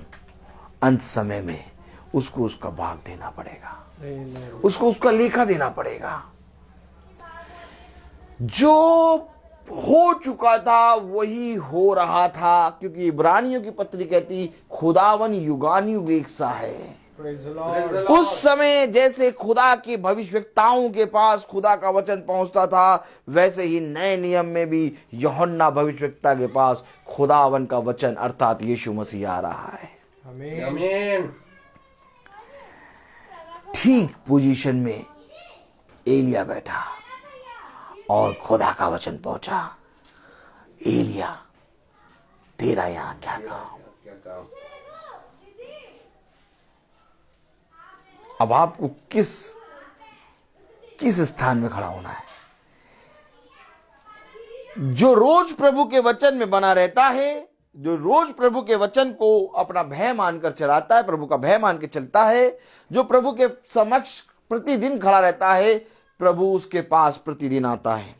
अंत समय में उसको उसका भाग देना पड़ेगा। Amen. उसको उसका लेखा देना पड़ेगा। जो हो चुका था वही हो रहा था, क्योंकि इब्रानियों की पत्री कहती खुदावन युगानुयुग एक सा है। Praise the Lord. उस समय जैसे खुदा के भविष्यवक्ताओं के पास खुदा का वचन पहुंचता था, वैसे ही नए नियम में भी यूहन्ना भविष्यवक्ता के पास खुदावन का वचन अर्थात यीशु मसीह आ रहा है। आमीन आमीन। ठीक पोजीशन में एलिया बैठा और खुदा का वचन पहुंचा। एलिया तेरा यहां क्या काम? अब आपको किस स्थान में खड़ा होना है? जो रोज प्रभु के वचन में बना रहता है, जो रोज प्रभु के वचन को अपना भय मानकर चलाता है, प्रभु का भय मान के चलता है, जो प्रभु के समक्ष प्रतिदिन खड़ा रहता है, प्रभु उसके पास प्रतिदिन आता है।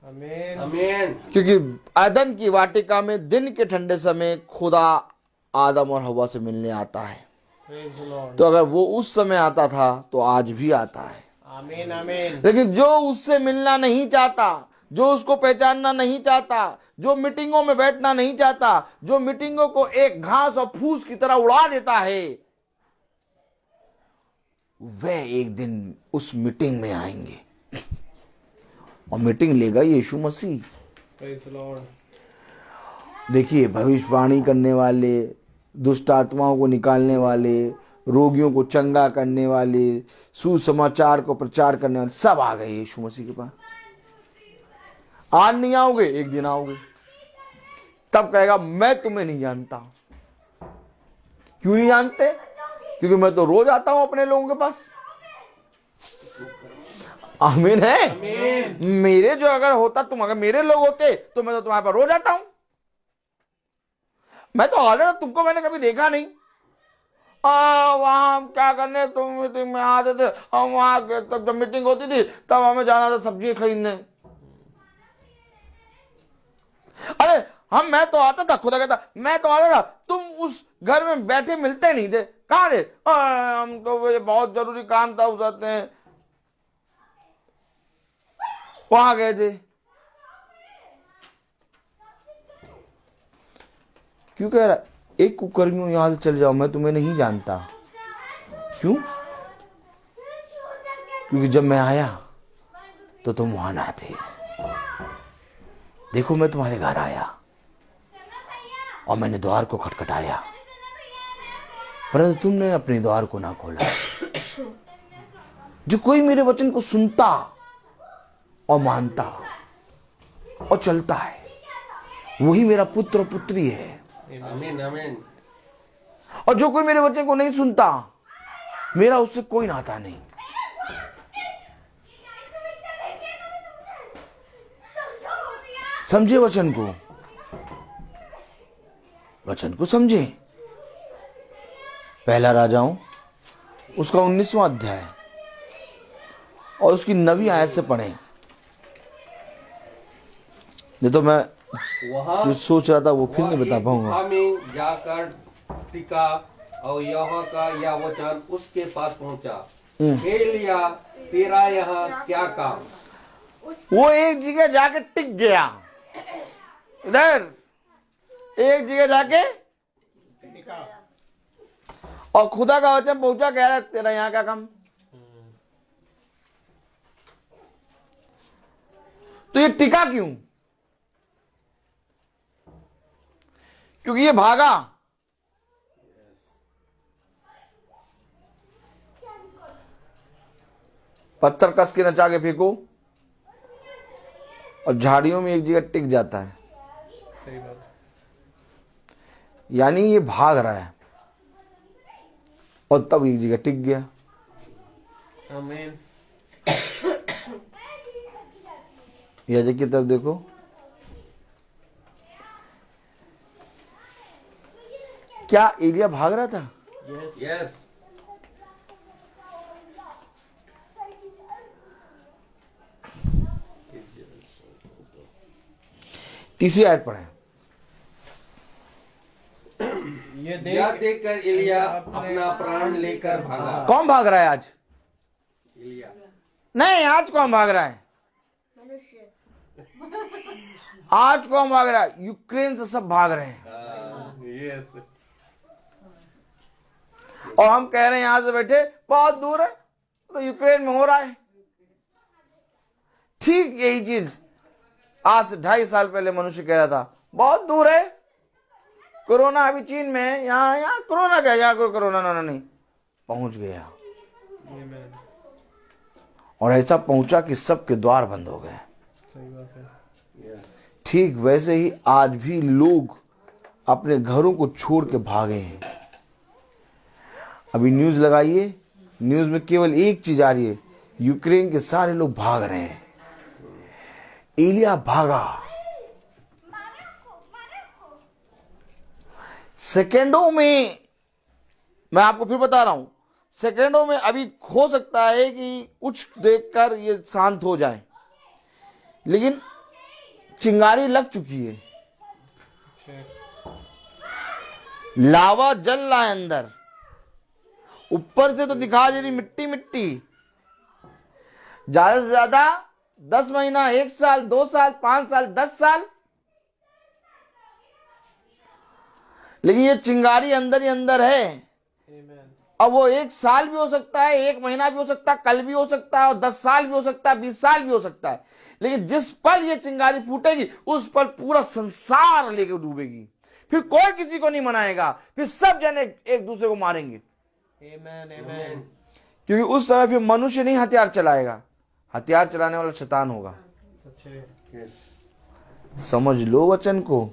आमीन आमीन। क्योंकि आदम की वाटिका में दिन के ठंडे समय खुदा आदम और हवा से मिलने आता है। Praise the Lord. तो अगर वो उस समय आता था तो आज भी आता है। आमीन आमीन। लेकिन जो उससे मिलना नहीं चाहता, जो उसको पहचानना नहीं चाहता, जो मीटिंगों में बैठना नहीं चाहता, जो मीटिंगों को एक घास और फूस की तरह उड़ा देता है, वह एक दिन उस मीटिंग में आएंगे और मीटिंग लेगा यीशु मसीह। Praise the Lord. देखिए भविष्यवाणी करने वाले, दुष्ट आत्माओं को निकालने वाले, रोगियों को चंगा करने वाले, सुसमाचार को प्रचार करने वाले सब आ गए यीशु मसीह के पास। आज नहीं आओगे, एक दिन आओगे, तब कहेगा मैं तुम्हें नहीं जानता। क्यों नहीं जानते? क्योंकि मैं तो रोज आता हूं अपने लोगों के पास। आमीन है। मेरे जो अगर होता, तुम अगर मेरे लोग होते तो मैं तो तुम्हारे पर रो जाता हूं। मैं तो हाल तुमको मैंने कभी देखा नहीं। वहां हम क्या करने, तुम मीटिंग में आते थे, हम वहां तब जब मीटिंग होती थी तब हमें जाना था सब्जी खरीदने। अरे मैं तो आता था, खुदा कहता मैं तो आता था, तुम उस घर में बैठे मिलते नहीं थे, कहां थे? हम तो बहुत जरूरी काम था, उठाते हैं वहां गए थे। क्यों कह रहा एक कुकर्मी हूं, यहां से चले जाओ, मैं तुम्हें नहीं जानता। क्यों? क्योंकि जब मैं आया तो तुम वहां ना थे। देखो मैं तुम्हारे घर आया और मैंने द्वार को खटखटाया, परंतु तुमने अपने द्वार को ना खोला। जो कोई मेरे वचन को सुनता और मानता और चलता है, वही मेरा पुत्र और पुत्री है। आमीन आमीन। और जो कोई मेरे वचन को नहीं सुनता, मेरा उससे कोई नाता नहीं। समझे वचन को, वचन को समझे। पहला राजाओं उसका 19वां अध्याय और उसकी 9वीं आयत से पढ़ें। नहीं तो मैं वहाँ जो सोच रहा था वो फिर नहीं बता एक पाऊंगा। गुफा में जाकर टिका और यहोवा का यह वचन उसके पास पहुंचा, एलिया तेरा यहाँ क्या काम? वो एक जगह जाके टिक गया, इधर एक जगह जाके, और खुदा का वचन पहुंचा, कह रहा है तेरा यहाँ क्या काम? तो ये टिका क्यों? क्योंकि ये भागा। पत्थर कस के नचा के फेंको और झाड़ियों में एक जगह टिक जाता है। सही बात। यानी ये भाग रहा है और तब एक जगह टिक गया। आमीन। याजक की तरफ देखो, क्या एलिया भाग रहा था? यस। तीसरी आयत पढ़े। ये यह देख देखकर एलिया अपना प्राण लेकर भागा। कौन भाग रहा है आज? एलिया नहीं, आज कौन भाग रहा है? आज कौन भाग रहा है? यूक्रेन से सब भाग रहे हैं। यस। और हम कह रहे हैं यहां से बैठे बहुत दूर है, तो यूक्रेन में हो रहा है। ठीक यही चीज आज से 2.5 साल पहले मनुष्य कह रहा था बहुत दूर है, कोरोना अभी चीन में है, यहाँ कोरोना क्या, यहाँ कोरोना नहीं, पहुंच गया। आमीन। और ऐसा पहुंचा कि सबके द्वार बंद हो गए। सही बात है। ठीक वैसे ही आज भी लोग अपने घरों को छोड़ के भागे हैं। अभी न्यूज लगाइए, न्यूज में केवल एक चीज आ रही है, यूक्रेन के सारे लोग भाग रहे हैं। एलिया भागा, सेकेंडों में, मैं आपको फिर बता रहा हूं, सेकेंडों में अभी हो सकता है कि कुछ देखकर ये शांत हो जाए, लेकिन चिंगारी लग चुकी है, लावा जल रहा है अंदर, ऊपर से तो दिखा दे रही मिट्टी मिट्टी। ज्यादा से ज्यादा 10 महीना, 1 साल, 2 साल, 5 साल, 10 साल, लेकिन ये चिंगारी अंदर ही अंदर है। अब वो 1 साल भी हो सकता है, 1 महीना भी हो सकता है, कल भी हो सकता है, और 10 साल भी हो सकता है, 20 साल भी हो सकता है, लेकिन जिस पल ये चिंगारी फूटेगी उस पल पूरा संसार लेके डूबेगी। फिर कोई किसी को नहीं मनाएगा, फिर सब जने एक दूसरे को मारेंगे। आमीन। क्योंकि उस समय फिर मनुष्य नहीं हथियार चलाएगा, हथियार चलाने वाला शैतान होगा। समझ लो वचन को।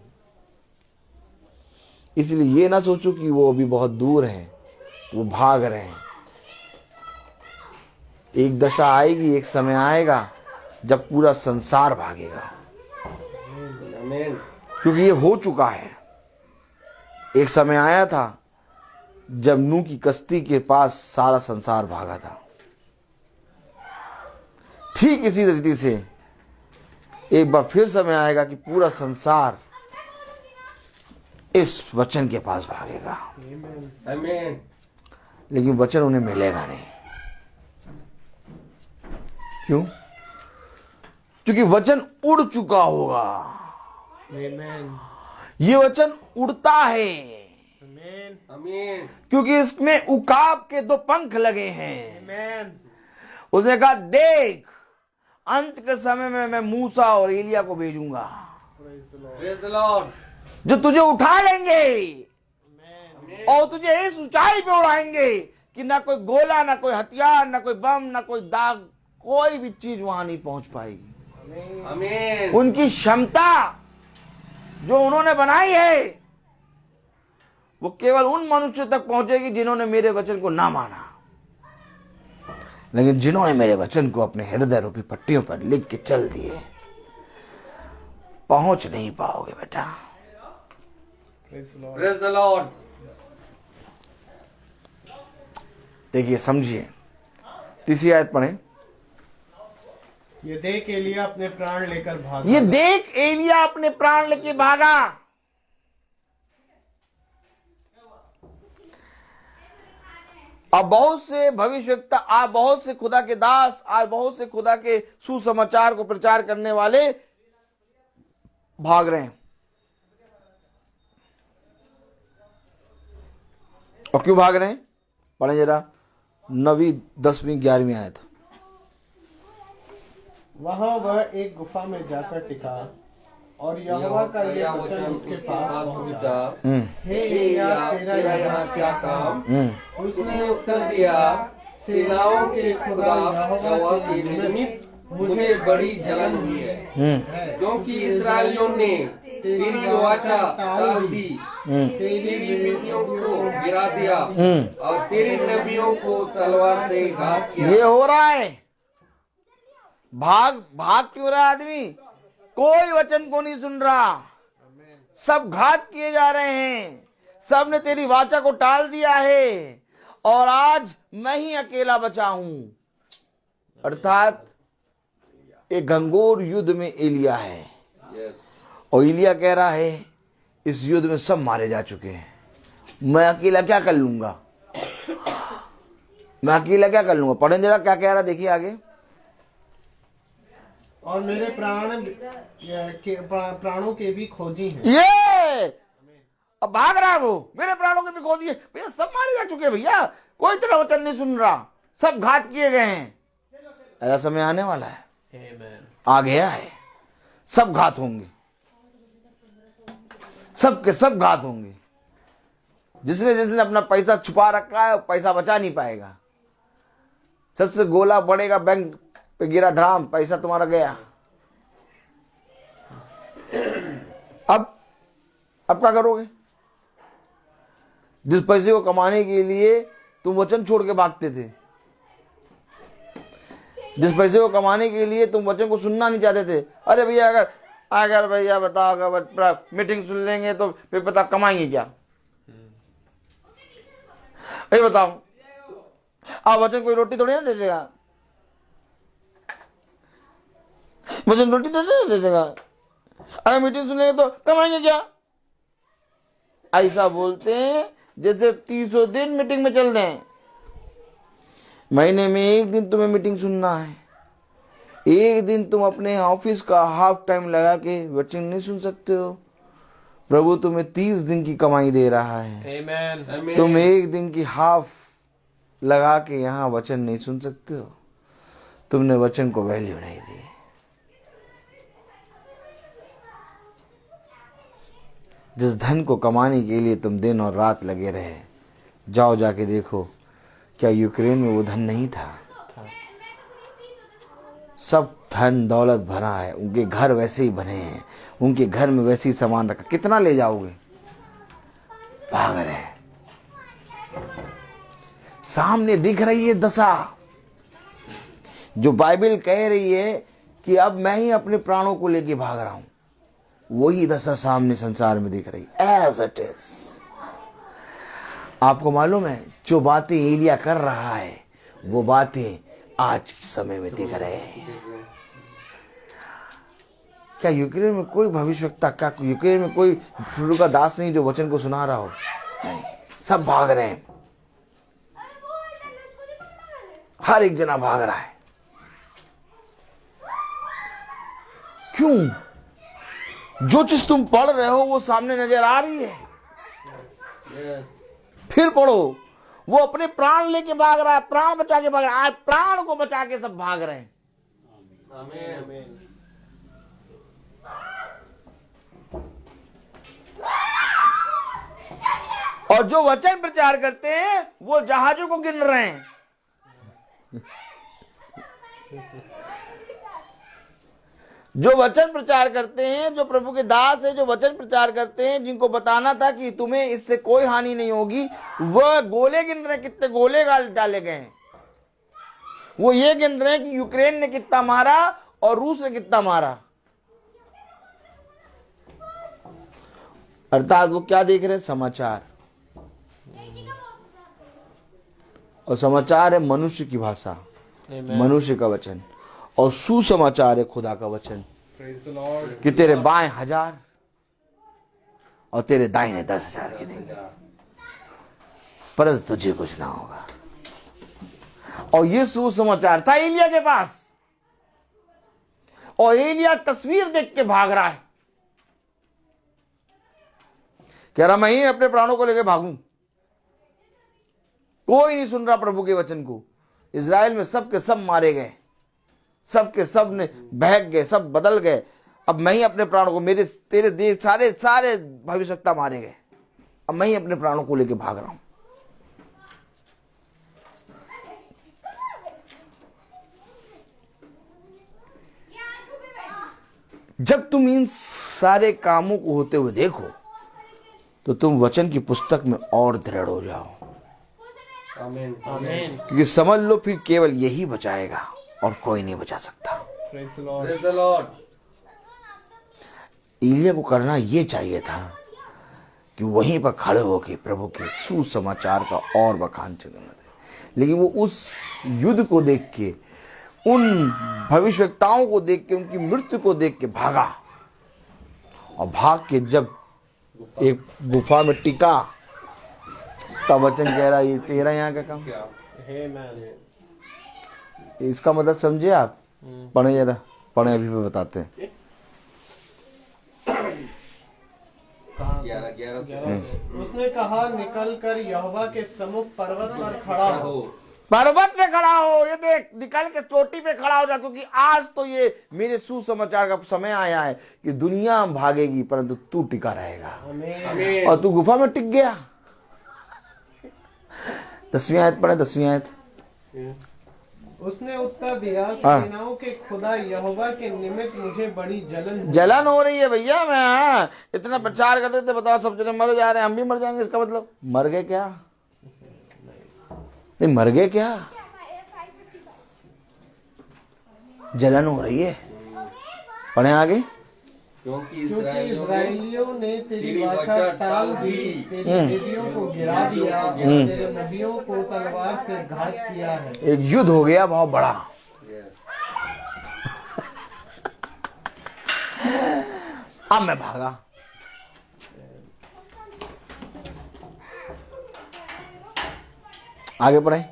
इसलिए ये ना सोचो कि वो अभी बहुत दूर है, वो भाग रहे हैं। एक दशा आएगी, एक समय आएगा जब पूरा संसार भागेगा, आमीन। क्योंकि ये हो चुका है। एक समय आया था जब नूह की कश्ती के पास सारा संसार भागा था। ठीक इसी रीति से एक बार फिर समय आएगा कि पूरा संसार इस वचन के पास भागेगा, आमीन। लेकिन वचन उन्हें मिलेगा नहीं। क्यों? क्योंकि वचन उड़ चुका होगा। Amen. ये वचन उड़ता है Amen. आमीन। क्योंकि इसमें उकाब के 2 पंख लगे हैं। Amen. उसने कहा, देख, अंत के समय में मैं मूसा और एलिया को भेजूंगा Praise the Lord. Praise the Lord. जो तुझे उठा लेंगे Amen. और तुझे इस ऊंचाई पे उड़ाएंगे कि ना कोई गोला, ना कोई हथियार, ना कोई बम, ना कोई दाग, कोई भी चीज वहां नहीं पहुंच पाएगी। Amen. आमीन। उनकी क्षमता जो उन्होंने बनाई है वो केवल उन मनुष्यों तक पहुंचेगी जिन्होंने मेरे वचन को ना माना, लेकिन जिन्होंने मेरे वचन को अपने हृदय रूपी पट्टियों पर लिख के चल दिए, पहुंच नहीं पाओगे बेटा। Praise the Lord. Praise the Lord. देखिए, समझिए, तीसरी आयत पढ़ें। ये देख एलिया अपने प्राण लेकर भागा। ये देख एलिया अपने प्राण लेके भागा। अब बहुत से भविष्यवक्ता, आज बहुत से खुदा के दास, आज बहुत से खुदा के सुसमाचार को प्रचार करने वाले भाग रहे हैं। और क्यों भाग रहे हैं? पढ़ें जरा 9वीं 10वीं 11वीं आयत। वहां वह एक गुफा में जाकर टिका और यहोवा का यह वचन उसके पास पहुंचा। हे एलिया, तेरा यहाँ क्या काम? उसने उत्तर दिया, सेनाओं के खुदा यहोवा के निमित्त मुझे बड़ी जलन हुई है, क्योंकि इसराइलियों ने तेरी वाचा टाल दी, तेरी बेटियों को गिरा दिया और तेरे नबियों को तलवार से घात किया। ये हो रहा है। भाग भाग क्यों रहा आदमी? कोई वचन को नहीं सुन रहा, सब घात किए जा रहे हैं, सब ने तेरी वाचा को टाल दिया है और आज मैं ही अकेला बचा हूं। अर्थात एक घंघोर युद्ध में एलिया है और एलिया कह रहा है, इस युद्ध में सब मारे जा चुके हैं, मैं अकेला क्या कर लूंगा, मैं अकेला क्या कर लूंगा। पढ़ें जरा क्या कह रहा, देखिए आगे। और मेरे प्राणों के भी खोजी हैं। ये अब भाग रहा है वो, मेरे प्राणों के भी खो दिए। भैया सब मारे जा चुके हैं भैया, कोई तेरा वचन नहीं सुन रहा, सब घात किए गए हैं। ऐसा समय आने वाला है, Amen. आ गया है, सब घात होंगे, सब के सब घात होंगे। जिसने जिसने अपना पैसा छुपा रखा है, पैसा बचा नहीं पाएगा। सबसे गोला पड़ेगा, बैंक पे गिरा धड़ाम, पैसा तुम्हारा गया। अब क्या करोगे? जिस पैसे को कमाने के लिए तुम वचन छोड़ के भागते थे, जिस पैसे को कमाने के लिए तुम वचन को सुनना नहीं चाहते थे, अरे भैया अगर भैया बताओ, अगर मीटिंग सुन लेंगे तो फिर पता कमाएंगे क्या? ये बताओ, आप वचन कोई रोटी थोड़ी ना दे देगा, वचन रोटी तो दे देगा। अगर मीटिंग सुनेंगे तो कमाएंगे क्या? ऐसा बोलते हैं जैसे 300 दिन मीटिंग में चल रहे हैं। महीने में एक दिन तुम्हें मीटिंग सुनना है, एक दिन तुम अपने ऑफिस का हाफ टाइम लगा के वचन नहीं सुन सकते हो। प्रभु तुम्हें 30 दिन की कमाई दे रहा है, Amen. तुम एक दिन की हाफ लगा के यहाँ वचन नहीं सुन सकते हो। तुमने वचन को वैल्यू नहीं दी। जिस धन को कमाने के लिए तुम दिन और रात लगे रहे, जाओ जाके देखो, क्या यूक्रेन में वो धन नहीं था? सब धन दौलत भरा है, उनके घर वैसे ही बने हैं, उनके घर में वैसे ही सामान रखा, कितना ले जाओगे? भाग रहे, सामने दिख रही है दशा, जो बाइबल कह रही है कि अब मैं ही अपने प्राणों को लेके भाग रहा हूं, वही दशा सामने संसार में दिख रही एज इट इज। आपको मालूम है जो बातें एलिया कर रहा है वो बातें आज के समय में दिख रहे हैं। क्या यूक्रेन में कोई भविष्यवक्ता, क्या यूक्रेन में कोई प्रभु का दास नहीं जो वचन को सुना रहा हो? नहीं, सब भाग रहे हैं, हर एक जना भाग रहा है। क्यों? जो चीज तुम पढ़ रहे हो वो सामने नजर आ रही है। फिर पढ़ो, वो अपने प्राण लेके भाग रहा है, प्राण बचा के भाग रहा है। आज प्राण को बचा के सब भाग रहे हैं। आमीन। और जो वचन प्रचार करते हैं वो जहाजों को गिन रहे हैं। जो वचन प्रचार करते हैं, जो प्रभु के दास है, जो वचन प्रचार करते हैं, जिनको बताना था कि तुम्हें इससे कोई हानि नहीं होगी, वह गोले गिन रहे हैं, कितने गोले डाले गए हैं। वो ये गिन रहे हैं कि यूक्रेन ने कितना मारा और रूस ने कितना मारा। अर्थात वो क्या देख रहे हैं? समाचार। और समाचार है मनुष्य की भाषा, मनुष्य का वचन, और सुसमाचार है खुदा का वचन कि तेरे बाएं 1000 और तेरे दाहिने 10,000 के देंगे, परंतु तुझे कुछ ना होगा। और ये सुसमाचार था एलिया के पास, और एलिया तस्वीर देख के भाग रहा है, कह रहा मैं ही अपने प्राणों को लेकर भागूं। कोई नहीं सुन रहा प्रभु के वचन को। इजराइल में सब के सब मारे गए, सब के सब ने बहक गए, सब बदल गए। अब मैं ही अपने प्राणों को, मेरे तेरे देश सारे सारे भविष्यवक्ता मारे गए, अब मैं ही अपने प्राणों को लेकर भाग रहा हूं। जब तुम इन सारे कामों को होते हुए देखो तो तुम वचन की पुस्तक में और दृढ़ हो जाओ। आमीन। आमीन। क्योंकि समझ लो फिर केवल यही बचाएगा और कोई नहीं बचा सकता। Praise the Lord. एलिया को करना ये चाहिए था कि वहीं पर खड़े होकर प्रभु के सुसमाचार का और बखान चलना थे, लेकिन वो उस युद्ध को देख के, उन भविष्यवक्ताओं को देख के, उनकी मृत्यु को देख के भागा। और भाग के जब एक गुफा में टिका तब वचन कह रहा ये तेरा यहाँ का काम। इसका मतलब समझे आप? पढ़े जरा, पढ़े, अभी भी बताते हैं। 11 से। उसने कहा निकल कर यहोवा के सम्मुख पर्वत पर खड़ा हो। पर्वत पे खड़ा हो, ये देख, निकल के चोटी पे खड़ा हो जा, क्योंकि आज तो ये मेरे सुसमाचार का समय आया है कि दुनिया भागेगी परंतु तू टिका रहेगा। आमीन। और तू गुफा में टिक गया। 10वीं आयत पढ़े, 10वीं आयत। उसने उत्तर दिया, सेनाओं के खुदा यहोवा के निमित्त मुझे बड़ी जलन हो रही है भैया। मैं इतना प्रचार करते थे, बताओ सब जने मर जा रहे हैं, हम भी मर जाएंगे। इसका मतलब मर गए क्या? नहीं, मर गए क्या? जलन हो रही है। पढ़े आगे। क्योंकि इस्राएलियों ने तेरी वाचा टाल दी, तेरी वेदियों को गिरा दिया, तेरे नबियों को तलवार से घात किया है। एक युद्ध हो गया बहुत बड़ा। अब मैं भागा। आगे पढ़े।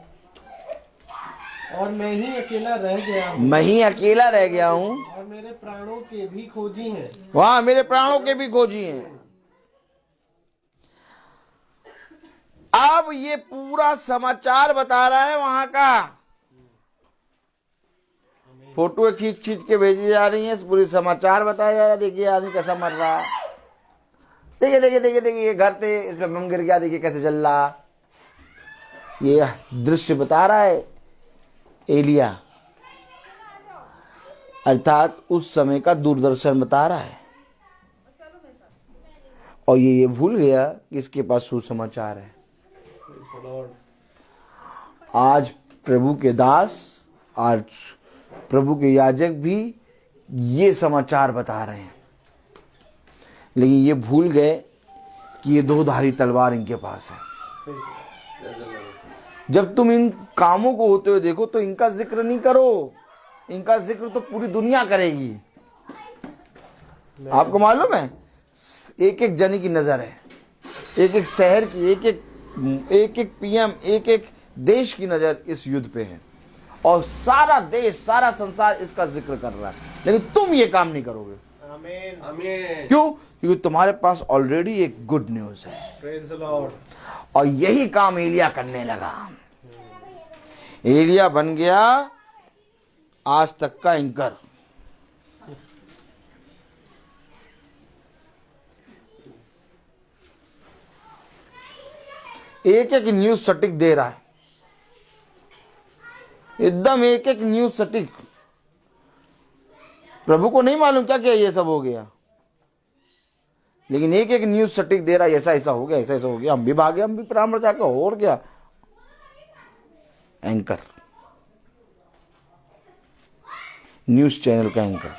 और मैं ही अकेला रह गया हूँ, मैं ही अकेला रह गया हूँ, और मेरे प्राणों के भी खोजी हैं। वहां मेरे प्राणों के भी खोजी हैं। अब ये पूरा समाचार बता रहा है वहां का। फोटो खींच खींच के भेजी जा रही है, पूरी समाचार बताया जा रहा है। देखिए आदमी कैसा मर रहा है, देखिए देखिए देखिए देखिए, ये घर थे, इसमें बम गिर गया, देखिए कैसे जल रहा। ये दृश्य बता रहा है एलिया, अर्थात उस समय का दूरदर्शन बता रहा है। और ये भूल गया कि इसके पास सुसमाचार है। आज प्रभु के दास, आज प्रभु के याजक भी ये समाचार बता रहे हैं, लेकिन ये भूल गए कि ये दो धारी तलवार इनके पास है। जब तुम इन कामों को होते हुए देखो तो इनका जिक्र नहीं करो, इनका जिक्र तो पूरी दुनिया करेगी। आपको मालूम है, एक एक जनी की नजर है, एक एक शहर की, एक एक पीएम, एक एक देश की नजर इस युद्ध पे है, और सारा देश, सारा संसार इसका जिक्र कर रहा है, लेकिन तुम ये काम नहीं करोगे। आमीन। आमीन। क्यों? क्योंकि तुम्हारे पास ऑलरेडी एक गुड न्यूज है, प्रेज द लॉर्ड। और यही काम एलिया करने लगा। एलिया बन गया आज तक का एंकर। एक एक न्यूज सटीक दे रहा है, एकदम एक एक न्यूज सटीक। प्रभु को नहीं मालूम क्या क्या ये सब हो गया, लेकिन एक एक न्यूज सटीक दे रहा है, ऐसा ऐसा हो गया, ऐसा ऐसा हो गया, हम भी भागे, हम भी परामर्श जाकर, और क्या। एंकर, न्यूज चैनल का एंकर।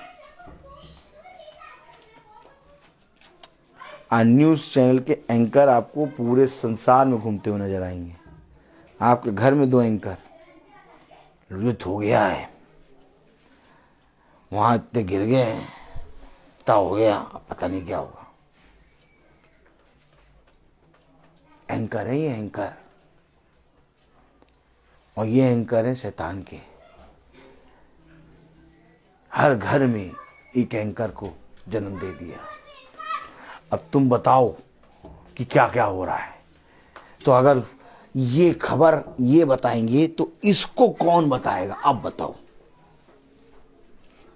न्यूज चैनल के एंकर आपको पूरे संसार में घूमते हुए नजर आएंगे। आपके घर में दो एंकर, युद्ध हो गया है, वहां इतने गिर गए हैं, इतना हो गया, अब पता नहीं क्या होगा। एंकर है ये एंकर, और ये एंकर है शैतान के। हर घर में एक एंकर को जन्म दे दिया। अब तुम बताओ कि क्या क्या हो रहा है। तो अगर ये खबर ये बताएंगे तो इसको कौन बताएगा? अब बताओ।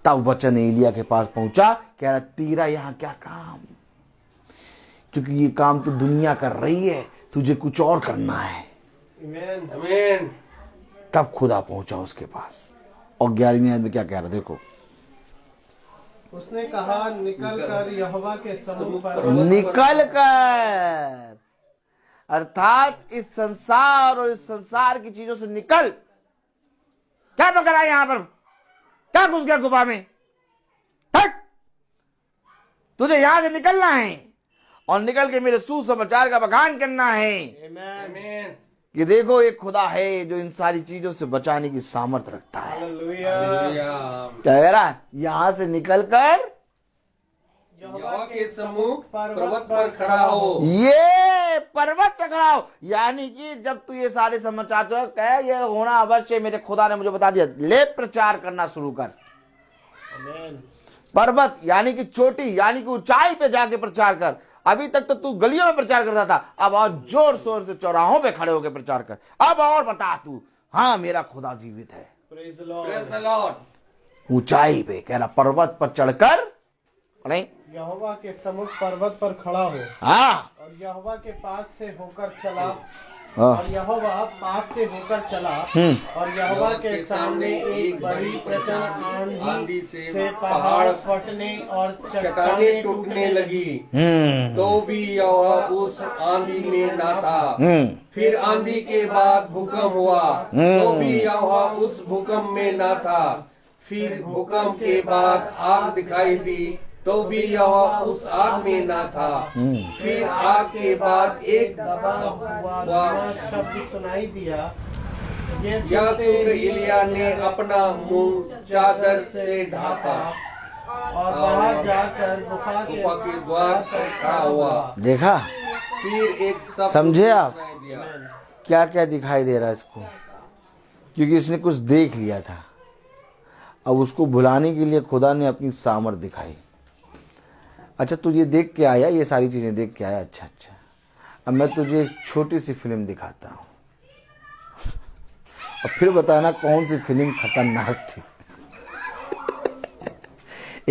तब वचन एलिया के पास पहुंचा, कह रहा तेरा यहां क्या काम, क्योंकि ये काम तो दुनिया कर रही है, तुझे कुछ और करना है। आमीन। आमीन। तब खुदा पहुंचा उसके पास, और 11वीं आयत में क्या कह रहा, देखो। उसने कहा, निकल कर यहोवा के सम्मुख पर निकल कर, अर्थात इस संसार और इस संसार की चीजों से निकल। क्या पकड़ा है यहां पर? क्या घुस गया गुफा में? हट! तुझे यहां से निकलना है और निकल के मेरे सुसमाचार का बखान करना है आमीन। कि देखो एक खुदा है जो इन सारी चीजों से बचाने की सामर्थ्य रखता है। हालेलुया। हालेलुया। क्या कह रहा है? यहां से निकलकर यहोवा के सम्मुख पर्वत पर खड़ा हो। ये पर्वत पे खड़ा हो, यानी कि जब तू ये सारे समाचार तो कह ये होना अवश्य, मेरे खुदा ने मुझे बता दिया, ले प्रचार करना शुरू कर। आमीन। पर्वत यानी कि चोटी, यानी कि ऊंचाई पे जाके प्रचार कर। अभी तक तो तू गलियों में प्रचार करता था, अब और जोर शोर से चौराहों पे खड़े होकर प्रचार कर। अब और बता तू, हाँ मेरा खुदा जीवित है। Praise the praise the Lord. Lord. ऊंचाई पे कह रहा, पर्वत पर चढ़कर, नहीं यहोवा के सम्मुख पर्वत पर खड़ा हो, हाँ और यहोवा के पास से होकर चला, हाँ, और यहोवा पास से होकर चला, और यहोवा के सामने एक बड़ी प्रचंड आंधी से पहाड़ फटने और चट्टानें टूटने लगी। तो भी यहोवा उस आंधी में ना था। फिर आंधी के बाद भूकंप हुआ, तो भी यहोवा उस भूकंप में ना था। फिर भूकंप के बाद आग दिखाई दी, तो भी यहोवा उस आग में ना था। फिर आग के बाद एक दबा हुआ शब्द सुनाई दिया। यह सुनते एलिया ने अपना मुंह चादर से ढांका और बाहर जाकर गुफा के द्वार पर खड़ा हुआ। देखा? फिर एक शब्द समझे आप? सुनाई दिया। क्या क्या दिखाई दे रहा है इसको? क्योंकि इसने कुछ देख लिया था, अब उसको भुलाने के लिए खुदा ने अपनी सामर्थ दिखाई। अच्छा तुझे देख के आया, ये सारी चीजें देख के आया, अच्छा अच्छा, अब मैं तुझे एक छोटी सी फिल्म दिखाता हूँ, और फिर बताना कौन सी फिल्म खतरनाक थी।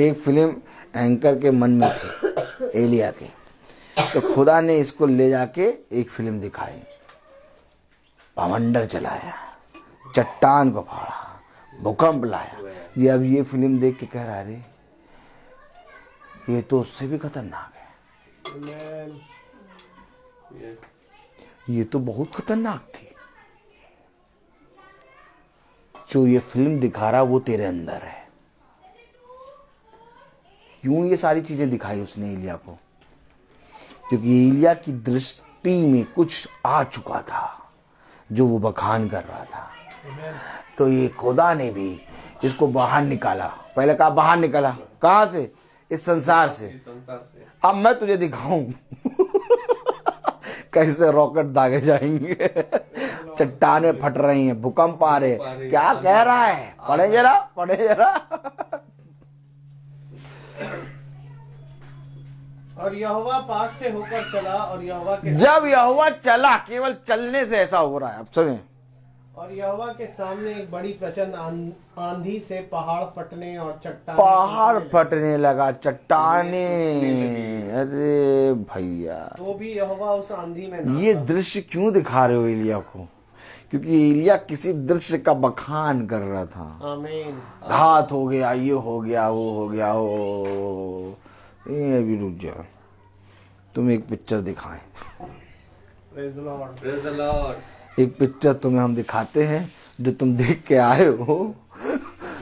एक फिल्म एंकर के मन में थी, एलिया के, तो खुदा ने इसको ले जाके एक फिल्म दिखाई, भवंडर चलाया, चट्टान को फाड़ा, भूकंप लाया। ये अब ये फिल्म देख के कह रहा है, अरे ये तो उससे भी खतरनाक है, ये तो बहुत खतरनाक थी, जो ये फिल्म दिखा रहा वो तेरे अंदर है। क्यों ये सारी चीजें दिखाई उसने एलिया को? क्योंकि एलिया की दृष्टि में कुछ आ चुका था जो वो बखान कर रहा था। तो ये खुदा ने भी इसको बाहर निकाला। पहले कहा बाहर निकाला, कहां से? इस संसार से। अब मैं तुझे दिखाऊं कैसे रॉकेट दागे जाएंगे, चट्टाने फट रही हैं, भूकंप आ रहे, क्या कह रहा है? पढ़े जरा, पढ़े जरा। और यहोवा पास से होकर चला और यहोवा के जब यहोवा चला, केवल चलने से ऐसा हो रहा है। अब सुने, और यहोवा के सामने एक बड़ी प्रचंड आंधी से पहाड़ फटने और चट्टान पहाड़ फटने लगा, चट्टाने। अरे भैया, तो भी यहोवा उस आंधी में ना ये था। दृश्य क्यों दिखा रहे हो एलिया को? क्योंकि एलिया किसी दृश्य का बखान कर रहा था। आमीन। घात हो गया, ये हो गया, वो हो गया, हो ये अभी रुक जा, तुम एक पिक्चर दिखाएं। Praise the Lord। Praise the Lord। एक पिक्चर तुम्हें हम दिखाते हैं जो तुम देख के आए हो,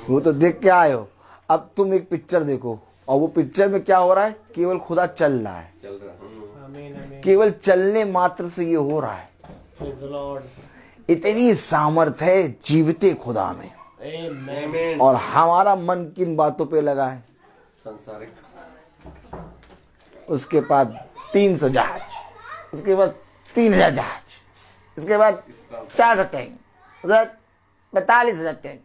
वो तो देख के आए हो। अब तुम एक पिक्चर देखो, और वो पिक्चर में क्या हो रहा है? केवल खुदा चल रहा है, चल रहा। आमीन आमीन। केवल चलने मात्र से ये हो रहा है। Praise the Lord। इतनी सामर्थ है जीवते खुदा में। Amen। Amen। और हमारा मन किन बातों पे लगा है? संसारिक। उसके बाद 300 जहाज, उसके बाद 3000 जहाज, उसके बाद 400 टैंक, उसके बाद 42,000 टैंक।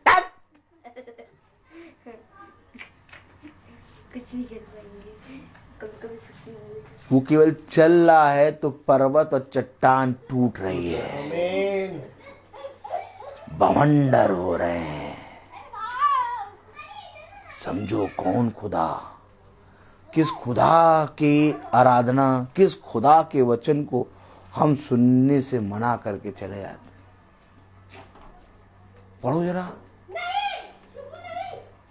कुछ नहीं कर पाएंगे, कभी कभी कुछ नहीं होगा। वो केवल चल रहा है तो पर्वत और चट्टान टूट रही है, आमीन। बवंडर हो रहे हैं। समझो कौन खुदा, किस खुदा की आराधना, किस खुदा के वचन को हम सुनने से मना करके चले जाते हैं। पढ़ो जरा।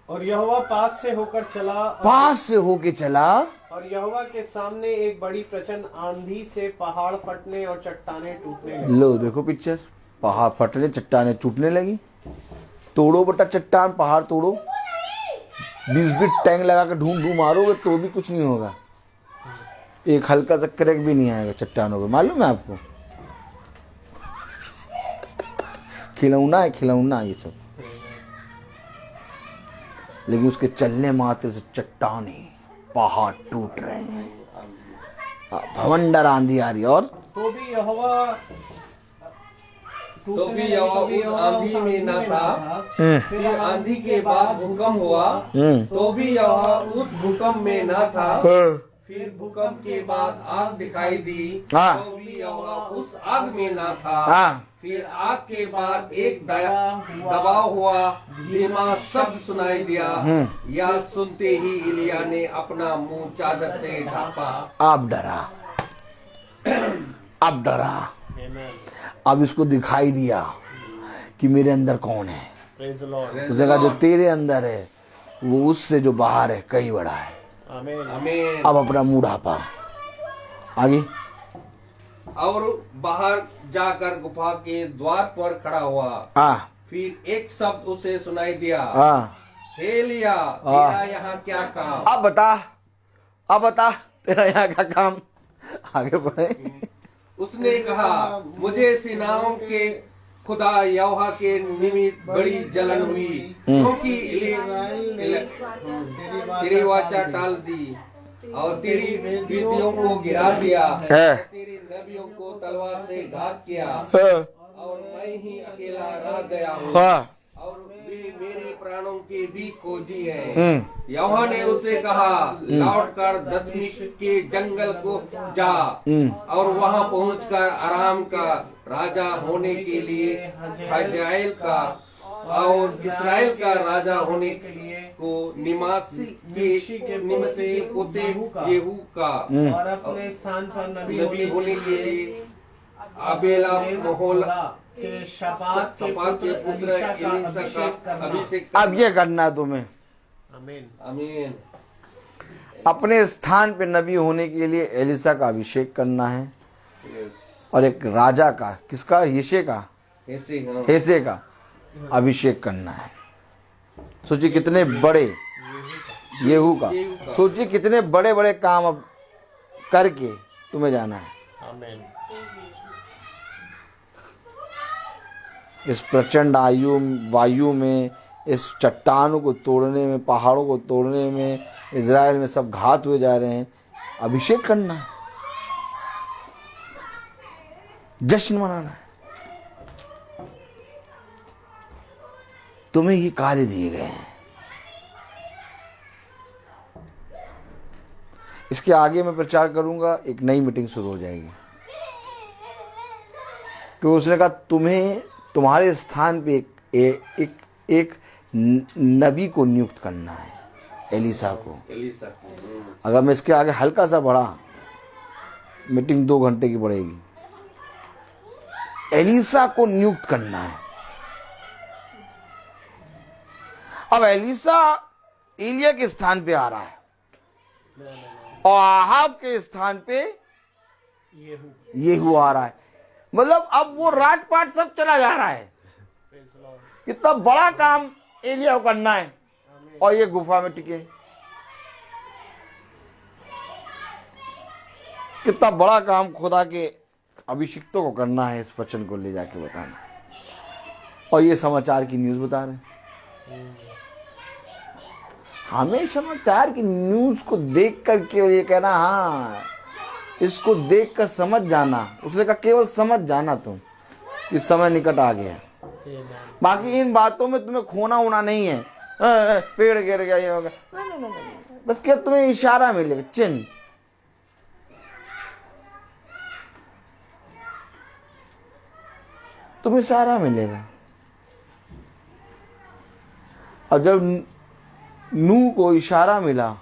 और यहोवा पास से होकर चला पास से होके चला, और यहोवा के सामने एक बड़ी प्रचंड आंधी से पहाड़ फटने और चट्टाने टूटने लगी। लो देखो पिक्चर, पहाड़ फटने, चट्टाने टूटने लगी। तोड़ो बेटा चट्टान, पहाड़ तोड़ो। 20 टैंक लगा के ढूंढ मारोगे तो भी कुछ नहीं होगा। एक हल्का सा क्रैक भी नहीं आएगा चट्टानों पे, मालूम है आपको? खिलौना है, खिलौना ये सब। लेकिन उसके चलने मात्र से चट्टाने, पहाड़ टूट रहे हैं, भवंडर आंधी आ रही है। और तो भी यहोवा उस आंधी में न था। फिर आंधी के बाद भूकंप हुआ, तो भी यहोवा उस भूकंप में न था। फिर भूकंप के बाद आग दिखाई दी, हाँ। तो भी यहोवा उस आग में न था। हाँ। फिर आग के बाद एक दबाव हुआ, धीमा शब्द सुनाई दिया। यह सुनते ही एलिया ने अपना मुंह चादर से ढांपा। अब डरा, अब डरा, अब इसको दिखाई दिया कि मेरे अंदर कौन है। Praise the Lord। उसने कहा जो तेरे अंदर है वो उससे जो बाहर है कई बड़ा है। आमीन। आमीन। अब अपना मुंह ढांपा। आगे, और बाहर जाकर गुफा के द्वार पर खड़ा हुआ। हाँ फिर एक शब्द उसे सुनाई दिया, हाँ। हे एलिया, तेरा यहाँ क्या काम? अब बता, अब बता तेरा यहाँ का काम। आगे बढ़े। उसने कहा, मुझे सेनाओं के खुदा यहोवा के निमित्त बड़ी जलन हुई, क्योंकि तेरी वाचा टाल दी और तेरी विधियों को गिरा दिया, तेरे नबियों को तलवार से घात किया, और मैं ही अकेला रह गया हूँ, और वे मेरे प्राणों के भी खोजी हैं। यहोवा ने उसे कहा, लौटकर दमिश्क के जंगल को जा और वहां पहुंचकर आराम का राजा होने के लिए हजाएल का और इसराइल का राजा होने के लिए को निमासी के पोते येहू का और अपने स्थान पर नबी होने के लिए अबेला मोहोला के शपात के पुत्र एलीशा का अभिषेक अब ये करना तुम्हें। आमीन। आमीन। अपने स्थान पे नबी होने के लिए एलिशा का अभिषेक करना है, और एक राजा का, किसका? यिशे का, ऐसे हाँ। हेसे का, अभिषेक करना है। सोचिए कितने बड़े येहू का, सोचिए कितने बड़े बड़े काम अब करके तुम्हें जाना है। आमीन। इस प्रचंड वायु में, इस चट्टानों को तोड़ने में, पहाड़ों को तोड़ने में, इजराइल में सब घात हुए जा रहे हैं। अभिषेक करना है, जश्न मनाना है। तुम्हें ये कार्य दिए गए हैं। इसके आगे मैं प्रचार करूंगा, एक नई मीटिंग शुरू हो जाएगी। क्योंकि उसने कहा तुम्हें तुम्हारे स्थान पे एक नबी को नियुक्त करना है, एलीसा को। अगर मैं इसके आगे हल्का सा बढ़ा, मीटिंग 2 घंटे की बढ़ेगी। एलीसा को नियुक्त करना है। अब एलीसा एलिया के स्थान पे आ रहा है और आहाब के स्थान पे येहू आ रहा है। मतलब अब वो राजपाट सब चला जा रहा है। कितना बड़ा काम एलिया को करना है और ये गुफा में टिके। कितना बड़ा काम खुदा के अभिषिक्तों को करना है, इस वचन को ले जाके बताना। और ये समाचार की न्यूज बता रहे हैं। हमें समाचार की न्यूज को देख करके ये कहना, हाँ इसको देखकर समझ जाना। उसने कहा केवल समझ जाना तुम कि समय निकट आ गया। बाकी इन बातों में तुम्हें खोना होना नहीं है। पेड़ गिर गया, ये हो गया, नहीं। बस क्या तुम्हें इशारा मिलेगा, चिन्ह। तुम्हें इशारा मिलेगा। और जब नूह को इशारा मिला,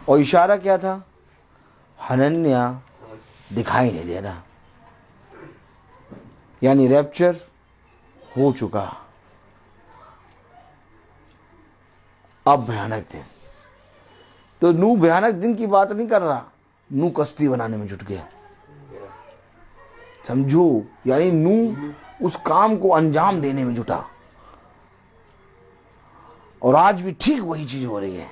और इशारा क्या था? हनन्या दिखाई नहीं दे रहा, यानी रैप्चर हो चुका। अब भयानक दिन। तो नूह भयानक दिन की बात नहीं कर रहा, नूह कश्ती बनाने में जुट गया। समझो, यानी नूह उस काम को अंजाम देने में जुटा। और आज भी ठीक वही चीज हो रही है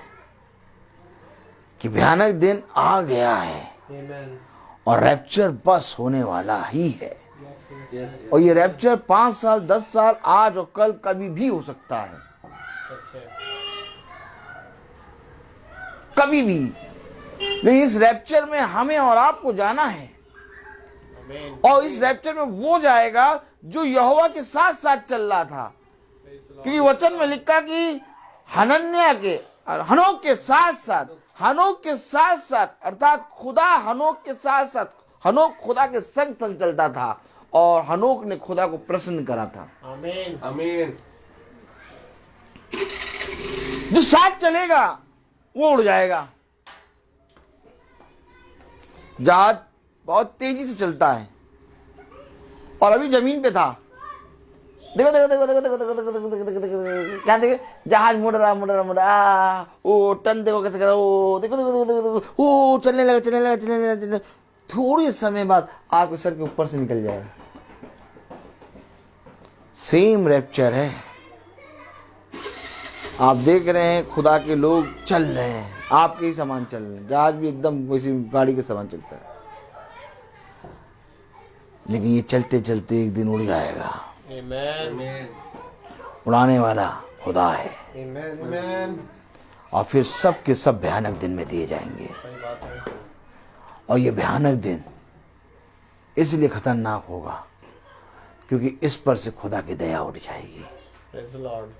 कि भयानक दिन आ गया है और रैप्चर बस होने वाला ही है। और ये रैप्चर 5 साल 10 साल, आज और कल, कभी भी हो सकता है। कभी भी। लेकिन इस रैप्चर में हमें और आपको जाना है। और इस रैप्चर में वो जाएगा जो यहोवा के साथ साथ चल रहा था। क्योंकि वचन में लिखा कि हनोक के साथ साथ अर्थात खुदा हनोक के साथ साथ, हनोक खुदा के संग संग चलता था और हनोक ने खुदा को प्रसन्न करा था। आमीन। आमीन। जो साथ चलेगा वो उड़ जाएगा। जहाज बहुत तेजी से चलता है और अभी जमीन पे था। देखो देखो देखो देखो देखो देखो देखो देखो देखो देखो देखो क्या देखो, जहाज मुड़ रहा ओ टन देखो कैसे कर रहा, ओ देखो देखो देखो देखो ओ चलने लगा। थोड़ी समय बाद आपके सर के ऊपर से निकल जाएगा। सेम रैप्चर है। आप देख रहे हैं खुदा के लोग चल रहे हैं, आपके ही समान चल रहे हैं। जहाज भी एकदम वैसी गाड़ी के समान चलता है, लेकिन ये चलते चलते एक दिन उड़ जाएगा। आमीन। उड़ाने वाला खुदा है। आमीन। और फिर सब के सब भयानक दिन में दिए जाएंगे। सही बात है। और ये भयानक दिन इसलिए खतरनाक होगा क्योंकि इस पर से खुदा की दया उठ जाएगी। Praise the Lord.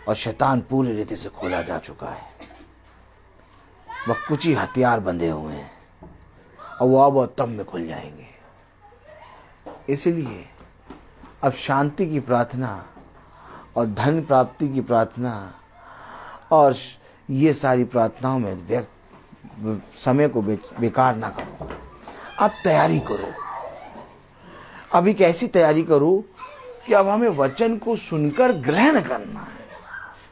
और शैतान पूरी रीति से खोला जा चुका है। वह कुछ ही हथियार बंधे हुए हैं और वो अब और तब में खुल जाएंगे। इसलिए अब शांति की प्रार्थना और धन प्राप्ति की प्रार्थना और ये सारी प्रार्थनाओं में समय को बेकार ना करो। अब तैयारी करो। अब एक ऐसी तैयारी करो कि अब हमें वचन को सुनकर ग्रहण करना है।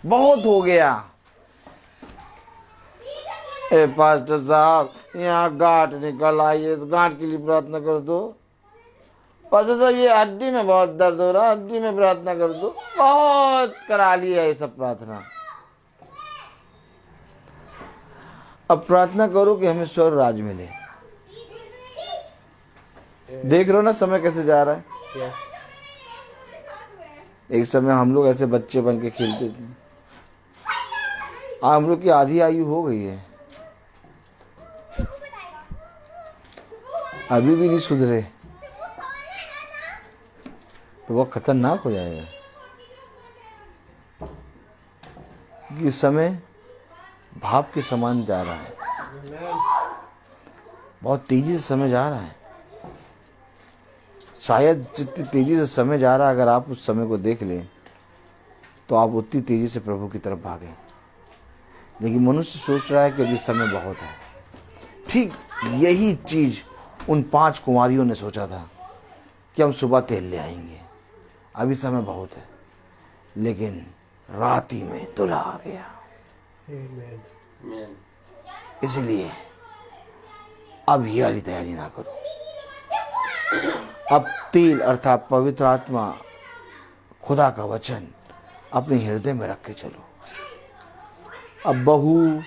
बहुत हो गया। पास्टर साहब यहाँ गांठ निकल आई है, इस गांठ के लिए प्रार्थना कर दो। पास्टर साहब ये हड्डी में बहुत दर्द हो रहा है, हड्डी में प्रार्थना कर दो। बहुत करा लिया ये सब प्रार्थना। अब प्रार्थना करो कि हमें स्वर्ग राज मिले। देख रहे हो ना समय कैसे जा रहा है। एक समय हम लोग ऐसे बच्चे बन के खेलते थे, हम लोग की आधी आयु हो गई है, अभी भी नहीं सुधरे तो वो खतरनाक हो जाएगा। कि समय भाप के समान जा रहा है, बहुत तेजी से समय जा रहा है। शायद जितनी तेजी से समय जा रहा है, अगर आप उस समय को देख लें तो आप उतनी तेजी से प्रभु की तरफ भागें। लेकिन मनुष्य सोच रहा है कि अभी समय बहुत है। ठीक यही चीज उन 5 कुमारियों ने सोचा था कि हम सुबह तेल ले आएंगे, अभी समय बहुत है। लेकिन रात ही में दूल्हा आ गया। इसलिए अब ये वाली तैयारी ना करो। अब तेल अर्थात पवित्र आत्मा, खुदा का वचन अपने हृदय में रख के चलो। अब बहू,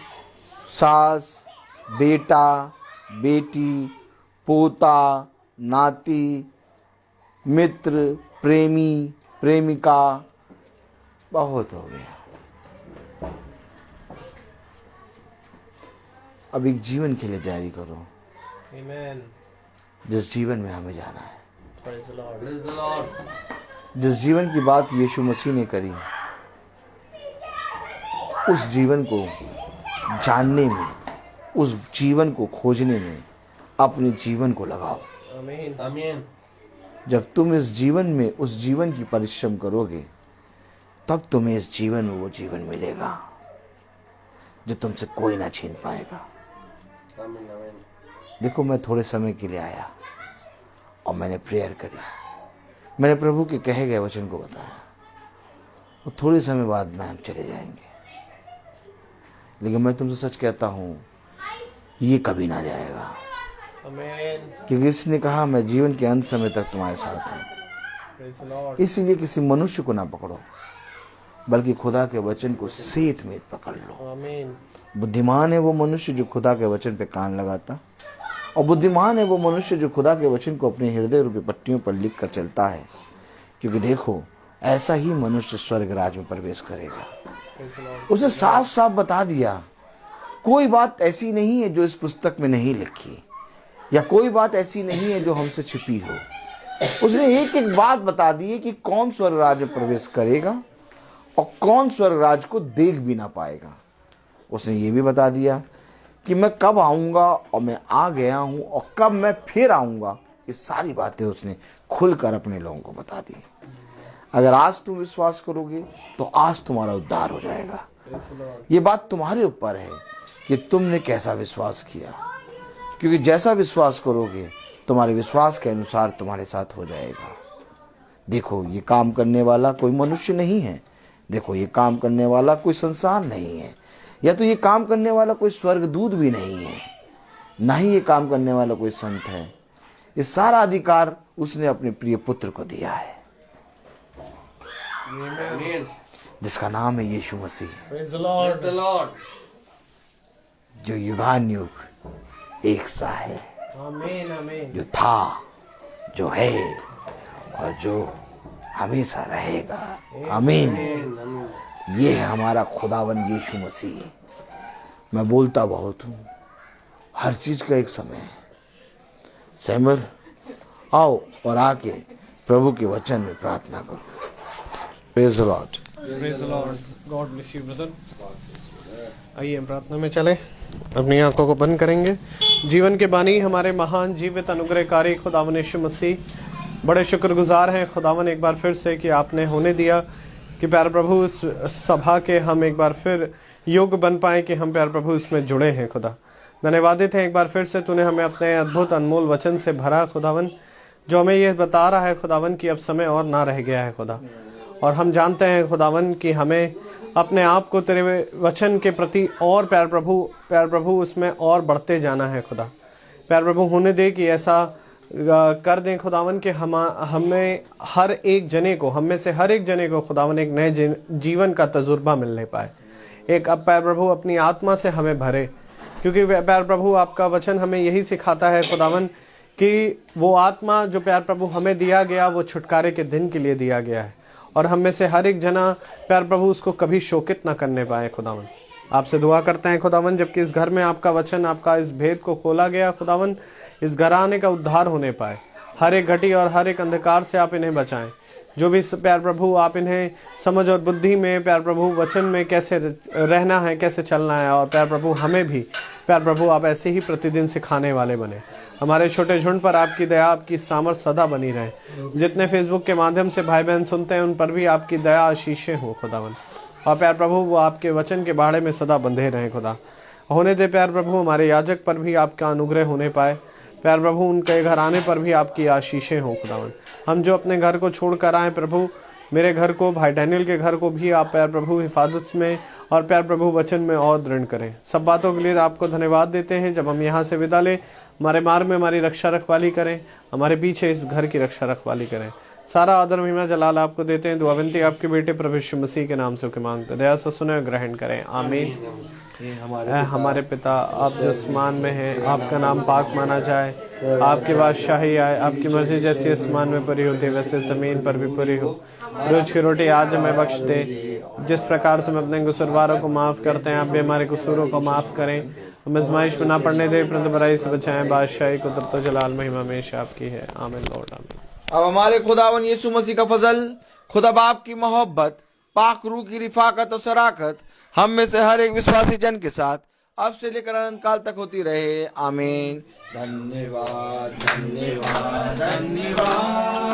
सास, बेटा, बेटी, पोता, नाती, मित्र, प्रेमी, प्रेमिका, बहुत हो गया। अब एक जीवन के लिए तैयारी करो, जिस जीवन में हमें जाना है। जिस जीवन की बात यीशु मसीह ने करी, उस जीवन को जानने में, उस जीवन को खोजने में अपने जीवन को लगाओ। आमीन। जब तुम इस जीवन में उस जीवन की परिश्रम करोगे, तब तुम्हें इस जीवन में वो जीवन मिलेगा जो तुमसे कोई ना छीन पाएगा। देखो, मैं थोड़े समय के लिए आया और मैंने प्रेयर करी, मैंने प्रभु के कहे गए वचन को बताया, और थोड़े समय बाद में हम चले जाएंगे। लेकिन मैं तुमसे सच कहता हूं, ये कभी ना जाएगा। क्योंकि इसने कहा, मैं जीवन के अंत समय तक तुम्हारे साथ हूं। इसलिए किसी मनुष्य को ना पकड़ो, बल्कि खुदा के वचन को सेत में पकड़ लो। बुद्धिमान है वो मनुष्य जो खुदा के वचन पे कान लगाता, और बुद्धिमान है वो मनुष्य जो खुदा के वचन को अपने हृदय रूपी पट्टियों पर लिख कर चलता है। क्योंकि देखो, ऐसा ही मनुष्य स्वर्ग राज में प्रवेश करेगा। उसने साफ साफ बता दिया, कोई बात ऐसी नहीं है जो इस पुस्तक में नहीं लिखी, या कोई बात ऐसी नहीं है जो हमसे छिपी हो। उसने एक एक बात बता दी है कि कौन स्वर्ग राज में प्रवेश करेगा और कौन स्वर्ग राज को देख भी ना पाएगा। उसने ये भी बता दिया कि मैं कब आऊंगा और मैं आ गया हूं, और कब मैं फिर आऊंगा। ये सारी बातें उसने खुलकर अपने लोगों को बता दी। अगर आज तुम विश्वास करोगे तो आज तुम्हारा उद्धार हो जाएगा। ये बात तुम्हारे ऊपर है कि तुमने कैसा विश्वास किया, क्योंकि जैसा विश्वास करोगे तुम्हारे विश्वास के अनुसार तुम्हारे साथ हो जाएगा। देखो, ये काम करने वाला कोई मनुष्य नहीं है। देखो, ये काम करने वाला कोई संसार नहीं है, या तो ये काम करने वाला कोई स्वर्गदूत भी नहीं है, ना ही ये काम करने वाला कोई संत है। ये सारा अधिकार उसने अपने प्रिय पुत्र को दिया है, जिसका नाम है यीशु मसीह, जो युगानुयुग एक सा है, जो था, जो है और जो हमेशा रहेगा। आमीन। ये है हमारा खुदावन यीशु मसीह। मैं बोलता बहुत हूँ, हर चीज का एक समय है। सहमत आओ और आके प्रभु के वचन में प्रार्थना करो। Praise the Lord. Praise the Lord. God bless you brother. आइए हम प्रार्थना में चले, अपनी आंखों को बंद करेंगे। जीवन के बानी हमारे महान जीवित अनुग्रहकारी खुदावन यीशु मसीह, बड़े शुक्रगुजार हैं खुदावन एक बार फिर से कि आपने होने दिया कि प्यार प्रभु इस सभा के हम एक बार फिर योग्य बन पाए कि हम प्यार प्रभु इसमें जुड़े हैं। खुदा धन्यवादित हैं एक बार फिर से तूने हमें अपने अद्भुत अनमोल वचन से भरा खुदावन, जो हमें यह बता रहा है खुदावन कि अब समय और ना रह गया है खुदा। और हम जानते हैं खुदावन कि हमें अपने आप को तेरे वचन के प्रति और प्यार प्रभु उसमें और बढ़ते जाना है खुदा। प्यार प्रभु होने दे कि ऐसा कर दें खुदावन कि हमें हर एक जने को, हम में से हर एक जने को खुदावन एक नए जीवन का तजुर्बा मिलने पाए। एक अब प्यार प्रभु अपनी आत्मा से हमें भरे, क्योंकि प्यार प्रभु आपका वचन हमें यही सिखाता है खुदावन कि वो आत्मा जो प्यार प्रभु हमें दिया गया वो छुटकारे के दिन के लिए दिया गया है, और हम में से हर एक जना प्यार प्रभु उसको कभी शोकित ना करने पाए। खुदावन आपसे दुआ करते हैं खुदावन, जबकि इस घर में आपका वचन, आपका इस भेद को खोला गया खुदावन, इस घराने का उद्धार होने पाए। हर एक घटी और हर एक अंधकार से आप इन्हें बचाएं। जो भी प्यार प्रभु आप इन्हें समझ और बुद्धि में प्यार प्रभु वचन में कैसे रहना है, कैसे चलना है, और प्यार प्रभु हमें भी प्यार प्रभु आप ऐसे ही प्रतिदिन सिखाने वाले बने। हमारे छोटे झुंड पर आपकी दया, आपकी सामर्थ सदा बनी रहे। जितने फेसबुक के माध्यम से भाई बहन सुनते हैं उन पर भी आपकी दया आशीषें हो खुदावन, और प्यार प्रभु वो आपके वचन के बाड़े में सदा बंधे रहें। खुदा होने दे प्यार प्रभु हमारे याजक पर भी आपका अनुग्रह होने पाए। प्यार प्रभु उनके घर आने पर भी आपकी आशीषें हो खुदावन। हम जो अपने घर को छोड़ कर आए प्रभु, मेरे घर को, भाई डैनियल के घर को भी आप प्यार प्रभु हिफाजत में और प्यार प्रभु वचन में और दृढ़ करें। सब बातों के लिए आपको धन्यवाद देते हैं। जब हम यहाँ से विदा लें, हमारे मार्ग में हमारी रक्षा रखवाली करें, हमारे पीछे इस घर की रक्षा रखवाली करें। सारा आदर महिमा जलाल आपको देते हैं। दुआ विनती आपके बेटे प्रभु यीशु मसीह के नाम से के मांगते, दया से सुने और ग्रहण करें, आमीन। हमारे पिता आप जो आसमान में हैं, आपका नाम पाक माना जाए, आपकी बादशाही आए, आपकी मर्जी जैसी आसमान में पूरी होती है वैसे जमीन पर भी पूरी हो। रोज की रोटी आज हमें बख्श दे, जिस प्रकार से हम अपने कसूरवारों को माफ करते हैं, आप भी हमारे कसूरों को माफ करें। हम आजमाइश में ना पड़ने दे, परंतु बुराई से बचाएं। बादशाही कुदरत और जलाल महिमा हमेशा आपकी है, आमीन लॉर्ड आमीन। अब हमारे खुदावन यीशु मसीह का फजल, खुदा बाप की मोहब्बत, पाक रूह की रिफाकत और शराकत हम में से हर एक विश्वासी जन के साथ अब से लेकर अनंत काल तक होती रहे, आमीन। धन्यवाद धन्यवाद धन्यवाद।